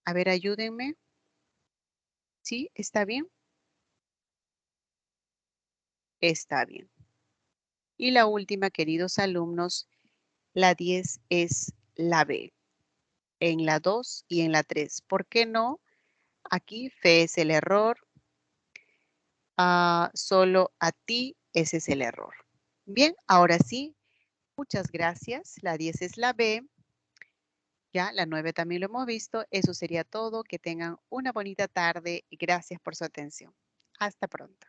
S1: A ver, ayúdenme. ¿Sí? ¿Está bien? Está bien. Y la última, queridos alumnos, la 10 es la B. En la 2 y en la 3. ¿Por qué no? Aquí fe es el error. Solo a ti ese es el error. Bien, ahora sí, muchas gracias. La 10 es la B. Ya, la 9 también lo hemos visto. Eso sería todo. Que tengan una bonita tarde y gracias por su atención. Hasta pronto.